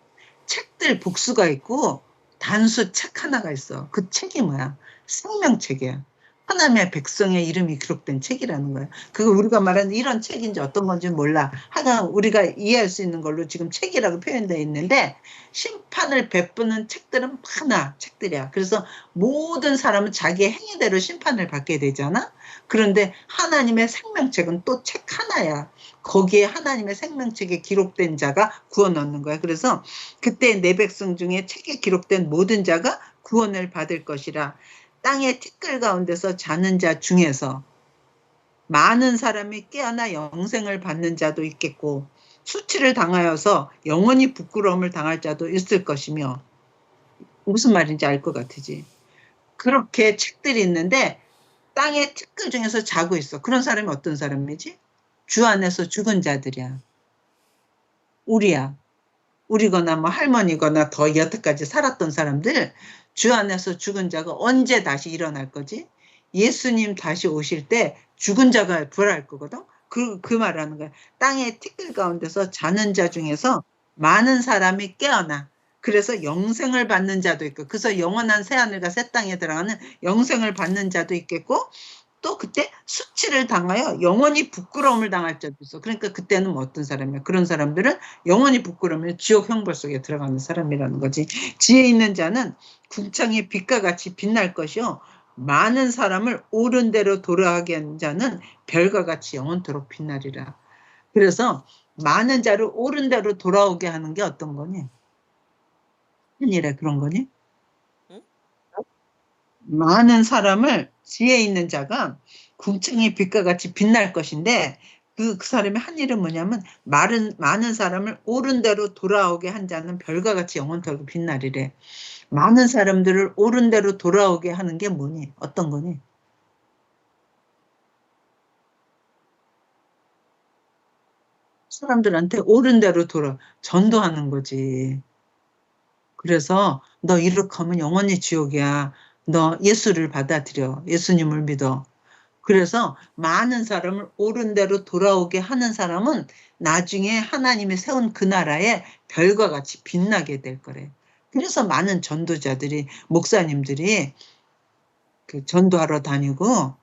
책들 복수가 있고 단수 책 하나가 있어. 그 책이 뭐야? 생명책이야. 하나님의 백성의 이름이 기록된 책이라는 거야. 그거 우리가 말하는 이런 책인지 어떤 건지 몰라. 하여간 우리가 이해할 수 있는 걸로 지금 책이라고 표현되어 있는데 심판을 베푸는 책들은 많아. 책들이야. 그래서 모든 사람은 자기의 행위대로 심판을 받게 되잖아. 그런데 하나님의 생명책은 또 책 하나야. 거기에 하나님의 생명책에 기록된 자가 구원 얻는 거야. 그래서 그래서 그때 내 백성 중에 책에 기록된 모든 자가 구원을 받을 것이라. 땅의 티끌 가운데서 자는 자 중에서 많은 사람이 깨어나 영생을 받는 자도 있겠고 수치를 당하여서 영원히 부끄러움을 당할 자도 있을 것이며 무슨 말인지 알 것 같으지. 그렇게 책들이 있는데 땅의 티끌 중에서 자고 있어. 그런 사람이 어떤 사람이지? 주 안에서 죽은 자들이야. 우리야. 우리거나 뭐 할머니거나 더 여태까지 살았던 사람들, 주 안에서 죽은 자가 언제 다시 일어날 거지? 예수님 다시 오실 때 죽은 자가 부활할 거거든? 그 말하는 거야. 땅의 티끌 가운데서 자는 자 중에서 많은 사람이 깨어나. 그래서 영생을 받는 자도 있고, 그래서 영원한 새하늘과 새 땅에 들어가는 영생을 받는 자도 있겠고, 또 그때 수치를 당하여 영원히 부끄러움을 당할 자도 있어. 그러니까 그때는 뭐 어떤 사람이야? 그런 사람들은 영원히 부끄러우면 지옥 형벌 속에 들어가는 사람이라는 거지. 지혜 있는 자는 궁창의 빛과 같이 빛날 것이요. 많은 사람을 옳은 대로 돌아가게 하는 자는 별과 같이 영원토록 빛나리라. 그래서 많은 자를 옳은 대로 돌아오게 하는 게 어떤 거니? 큰일에 그런 거니? 응? 많은 사람을 지혜 있는 자가 궁창의 빛과 같이 빛날 것인데 그 사람이 한 일은 뭐냐면 많은 사람을 옳은 대로 돌아오게 한 자는 별과 같이 영원토록 빛나리래. 많은 사람들을 옳은 대로 돌아오게 하는 게 뭐니? 어떤 거니? 사람들한테 옳은 대로 전도하는 거지. 그래서 너 이렇게 하면 영원히 지옥이야. 너 예수를 받아들여. 예수님을 믿어. 그래서 많은 사람을 옳은 대로 돌아오게 하는 사람은 나중에 하나님이 세운 그 나라에 별과 같이 빛나게 될 거래. 그래서 많은 전도자들이, 목사님들이 그 전도하러 다니고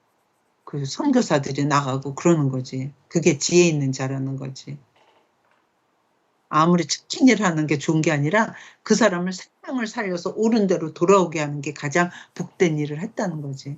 그 선교사들이 나가고 그러는 거지. 그게 지혜 있는 자라는 거지. 아무리 착한 일을 하는 게 좋은 게 아니라 그 사람을 생명을 살려서 옳은 대로 돌아오게 하는 게 가장 복된 일을 했다는 거지.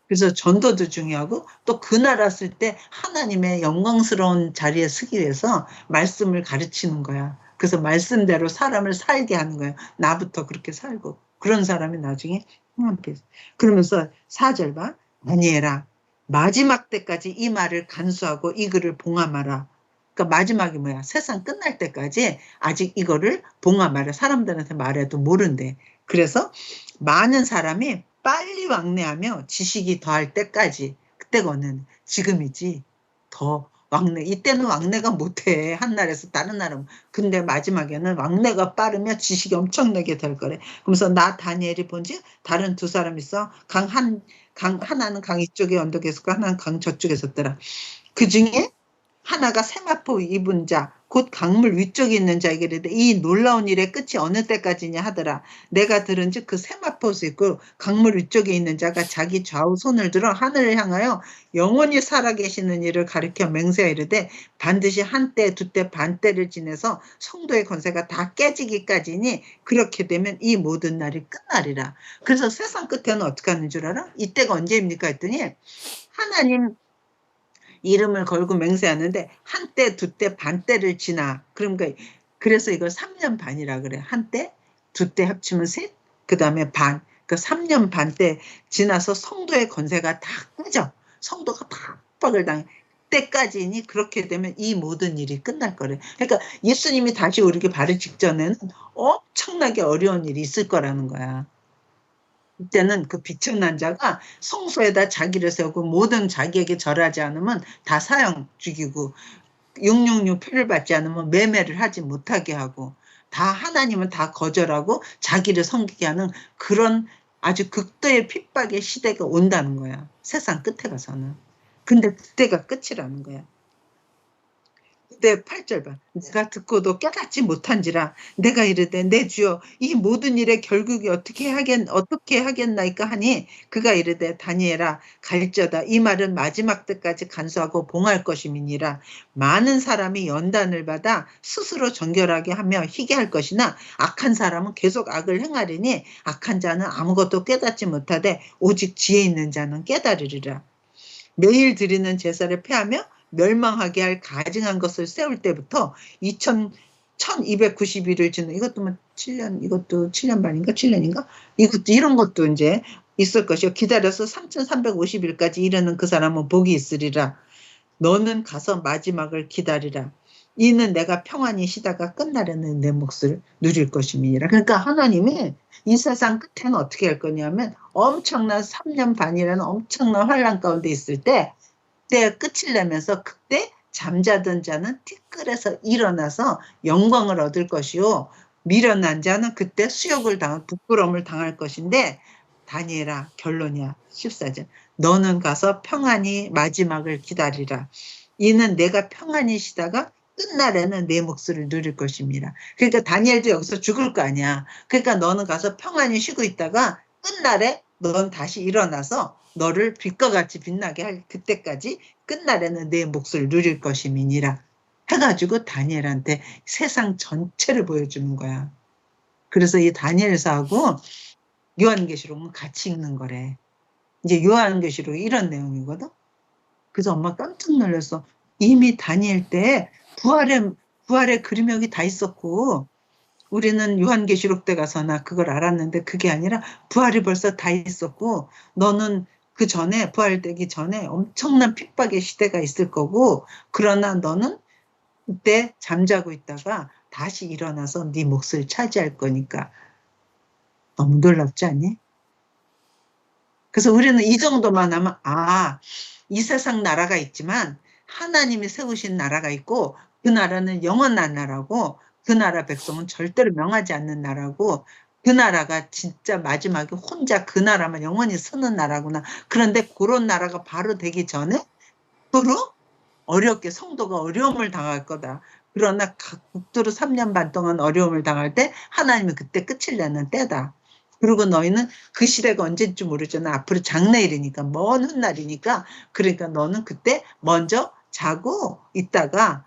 그래서 전도도 중요하고 또 그 나라 쓸 때 하나님의 영광스러운 자리에 서기 위해서 말씀을 가르치는 거야. 그래서 말씀대로 사람을 살게 하는 거야. 나부터 그렇게 살고. 그런 사람이 나중에 하나님께서. 그러면서 4절 봐. 다니엘아, 마지막 때까지 이 말을 간수하고 이 글을 봉함하라. 그러니까 마지막이 뭐야? 세상 끝날 때까지 아직 이거를 봉함하라. 사람들한테 말해도 모른대. 그래서 많은 사람이 빨리 왕래하며 지식이 더할 때까지, 그때거는 지금이지. 더 왕래, 이때는 왕래가 못해. 한 나라에서 다른 나라. 근데 마지막에는 왕래가 빠르며 지식이 엄청나게 될 거래. 그러면서 나 다니엘이 본지 다른 두 사람 있어. 하나는 강 이쪽에 언덕에 있었고 하나는 강 저쪽에 있었더라. 그 중에 하나가 세마포 입은 자, 곧 강물 위쪽에 있는 자에게 이르되 이 놀라운 일의 끝이 어느 때까지냐 하더라. 내가 들은즉 그 세마포수 있고 강물 위쪽에 있는 자가 자기 좌우 손을 들어 하늘을 향하여 영원히 살아계시는 일을 가리켜 맹세하 이르되 반드시 한때 두때 반때를 지내서 성도의 권세가 다 깨지기까지니 그렇게 되면 이 모든 날이 끝나리라. 그래서 세상 끝에는 어떻게 하는 줄 알아? 이때가 언제입니까 했더니 하나님 이름을 걸고 맹세하는데 한때, 두때, 반때를 지나. 그러니까 그래서 이걸 3년 반이라 그래. 한때, 두때 합치면 셋, 그 다음에 반. 그 3년 반 때 지나서 성도의 권세가 다 꺼져. 성도가 팍팍을 당해. 때까지니 그렇게 되면 이 모든 일이 끝날 거래. 그러니까 예수님이 다시 오르기 바로 직전에는 엄청나게 어려운 일이 있을 거라는 거야. 그때는 그 비천난 자가 성소에다 자기를 세우고 모든 자기에게 절하지 않으면 다 사형 죽이고 666 표를 받지 않으면 매매를 하지 못하게 하고 다 하나님은 다 거절하고 자기를 섬기게 하는 그런 아주 극도의 핍박의 시대가 온다는 거야. 세상 끝에 가서는. 근데 그때가 끝이라는 거야. 그때 8절 봐. 내가 듣고도 깨닫지 못한지라 내가 이르되 내 주여 이 모든 일의 결국이 어떻게 하겠나이까 하니 그가 이르되 다니엘아 갈지어다 이 말은 마지막 때까지 간수하고 봉할 것임이니라. 많은 사람이 연단을 받아 스스로 정결하게 하며 희게 할 것이나 악한 사람은 계속 악을 행하리니 악한 자는 아무것도 깨닫지 못하되 오직 지혜 있는 자는 깨달으리라. 매일 드리는 제사를 폐하며 멸망하게 할 가증한 것을 세울 때부터 1290일을 지는 이것도 뭐 7년, 이것도 7년 반인가 7년인가? 이런 것도 이제 있을 것이요. 기다려서 3350일까지 이르는 그 사람은 복이 있으리라. 너는 가서 마지막을 기다리라. 이는 내가 평안히 쉬다가 끝나려는 내 몫을 누릴 것임이니라. 그러니까 하나님이 이 세상 끝에는 어떻게 할 거냐면 엄청난 3년 반이라는 엄청난 환란 가운데 있을 때 그때 끝을 내면서 그때 잠자던 자는 티끌에서 일어나서 영광을 얻을 것이요. 미련한 자는 그때 수욕을 당한 부끄러움을 당할 것인데 다니엘아 결론이야. 14절. 너는 가서 평안히 마지막을 기다리라. 이는 내가 평안히 쉬다가 끝날에는 내 몫을 누릴 것입니다. 그러니까 다니엘도 여기서 죽을 거 아니야. 그러니까 너는 가서 평안히 쉬고 있다가 끝날에 넌 다시 일어나서 너를 빛과 같이 빛나게 할 그때까지 끝날에는 내 몫을 누릴 것임이니라 해가지고 다니엘한테 세상 전체를 보여주는 거야. 그래서 이 다니엘서하고 요한계시록은 같이 읽는 거래. 이제 요한계시록이 이런 내용이거든. 그래서 엄마 깜짝 놀랐어. 이미 다니엘 때 부활의 그림 여기 다 있었고 우리는 요한계시록 때 가서나 그걸 알았는데 그게 아니라 부활이 벌써 다 있었고 너는 그 전에 부활되기 전에 엄청난 핍박의 시대가 있을 거고 그러나 너는 그때 잠자고 있다가 다시 일어나서 네 몫을 차지할 거니까 너무 놀랍지 않니? 그래서 우리는 이 정도만 하면 이 세상 나라가 있지만 하나님이 세우신 나라가 있고 그 나라는 영원한 나라고 그 나라 백성은 절대로 명하지 않는 나라고 그 나라가 진짜 마지막에 혼자 그 나라만 영원히 서는 나라구나. 그런데 그런 나라가 바로 되기 전에 서로 어렵게 성도가 어려움을 당할 거다. 그러나 국도로 3년 반 동안 어려움을 당할 때 하나님이 그때 끝을 내는 때다. 그리고 너희는 그 시대가 언제인지 모르잖아. 앞으로 장래일이니까 먼 훗날이니까 그러니까 너는 그때 먼저 자고 있다가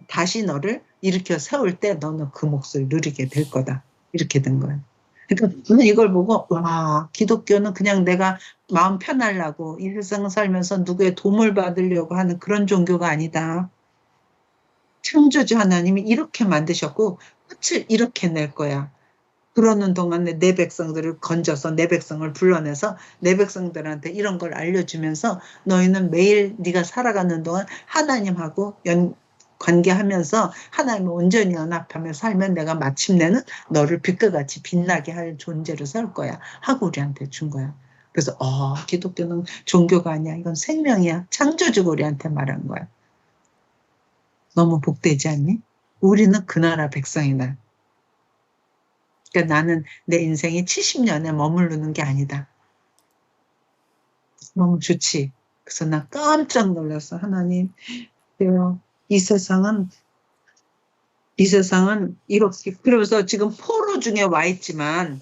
다시 너를 일으켜 세울 때 너는 그 몫을 누리게 될 거다. 이렇게 된 거야. 그러니까 저는 이걸 보고 와 기독교는 그냥 내가 마음 편하려고 이 세상 살면서 누구의 도움을 받으려고 하는 그런 종교가 아니다. 창조주 하나님이 이렇게 만드셨고 끝을 이렇게 낼 거야. 그러는 동안에 내 백성들을 건져서 내 백성을 불러내서 내 백성들한테 이런 걸 알려주면서 너희는 매일 네가 살아가는 동안 하나님하고 관계하면서 하나님을 온전히 연합하며 살면 내가 마침내는 너를 빛과 같이 빛나게 할 존재로 살 거야 하고 우리한테 준 거야. 그래서 기독교는 종교가 아니야. 이건 생명이야. 창조주가 우리한테 말한 거야. 너무 복되지 않니? 우리는 그 나라 백성이다. 그러니까 나는 내 인생이 70년에 머무르는 게 아니다. 너무 좋지. 그래서 나 깜짝 놀랐어. 하나님, 이 세상은 이렇게 그러면서 지금 포로 중에 와 있지만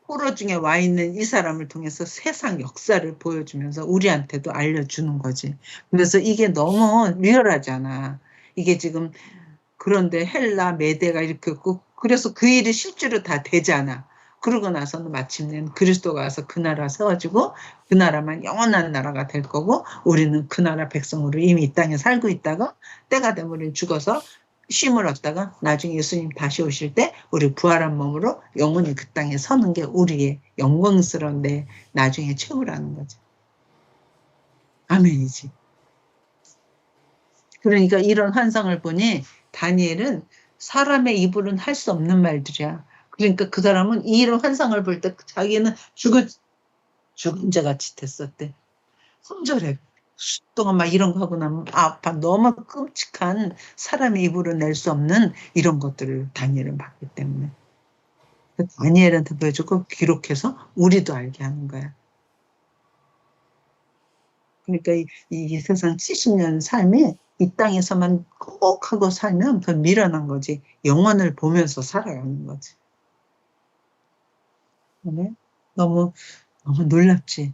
포로 중에 와 있는 이 사람을 통해서 세상 역사를 보여주면서 우리한테도 알려주는 거지. 그래서 이게 너무 리얼하잖아. 이게 지금 그런데 헬라, 메대가 이렇게 있고 그래서 그 일이 실제로 다 되잖아. 그러고 나서는 마침내 그리스도가 와서 그 나라 세워지고 그 나라만 영원한 나라가 될 거고 우리는 그 나라 백성으로 이미 이 땅에 살고 있다가 때가 되면 우리는 죽어서 쉼을 얻다가 나중에 예수님 다시 오실 때 우리 부활한 몸으로 영원히 그 땅에 서는 게 우리의 영광스러운 내 나중에 최후라는 거지. 아멘이지. 그러니까 이런 환상을 보니 다니엘은 사람의 입으로는 할 수 없는 말들이야. 그러니까 그 사람은 이런 환상을 볼 때 자기는 죽은 자 같이 됐었대. 손절해. 수십 동안 막 이런 거 하고 나면 아파. 너무 끔찍한 사람의 입으로 낼 수 없는 이런 것들을 다니엘은 봤기 때문에. 다니엘한테 보여주고 기록해서 우리도 알게 하는 거야. 그러니까 이 세상 70년 삶이 이 땅에서만 꼭 하고 살면 그 미련한 거지. 영원을 보면서 살아가는 거지. 네? 너무 놀랍지.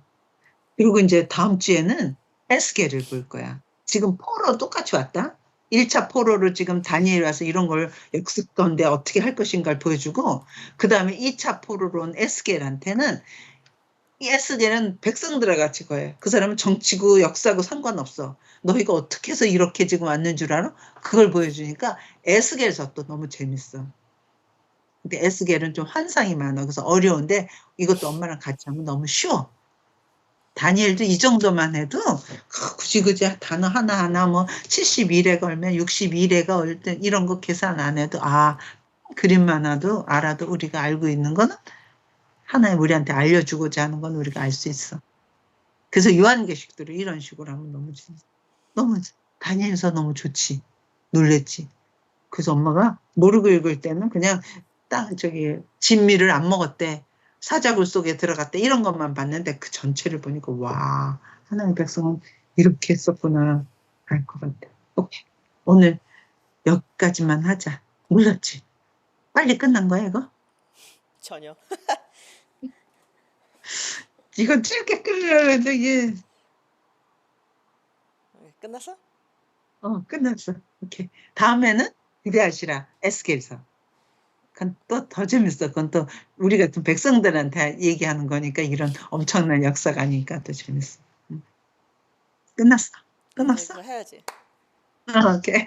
그리고 이제 다음 주에는 에스겔을 볼 거야. 지금 포로 똑같이 왔다. 1차 포로로 지금 다니엘 와서 이런 걸 역습 가운데 어떻게 할 것인가를 보여주고 그 다음에 2차 포로로 온 에스겔한테는 이 에스겔은 백성들과 같이 거해. 그 사람은 정치고 역사고 상관없어. 너희가 어떻게 해서 이렇게 지금 왔는 줄 알아? 그걸 보여주니까 에스겔서도 너무 재밌어. 근데 에스겔은 좀 환상이 많아. 그래서 어려운데 이것도 엄마랑 같이 하면 너무 쉬워. 다니엘도 이 정도만 해도 굳이 단어 하나하나 뭐 71회 걸면 61회가 올 때 이런 거 계산 안 해도 그림만 알아도 우리가 알고 있는 거는 하나님 우리한테 알려주고자 하는 건 우리가 알 수 있어. 그래서 요한계시록도 이런 식으로 하면 너무 다니엘서 너무 좋지. 놀랬지. 그래서 엄마가 모르고 읽을 때는 그냥 진미를 안 먹었대. 사자굴 속에 들어갔대. 이런 것만 봤는데 그 전체를 보니까 와, 하나님 백성은 이렇게 했었구나 알 것 같아. 오케이. 오늘 여기까지만 하자. 몰랐지? 빨리 끝난 거야 이거? 전혀. 이건 짧게 끊으려고 했는데 이게 끝났어? 끝났어. 오케이. 다음에는 기대하시라. 에스겔서. 그건 또 더 재밌어. 그건 또 우리 같은 백성들한테 얘기하는 거니까 이런 엄청난 역사가 아니니까 더 재밌어. 끝났어. 끝났어? 그거 해야지. 오케이.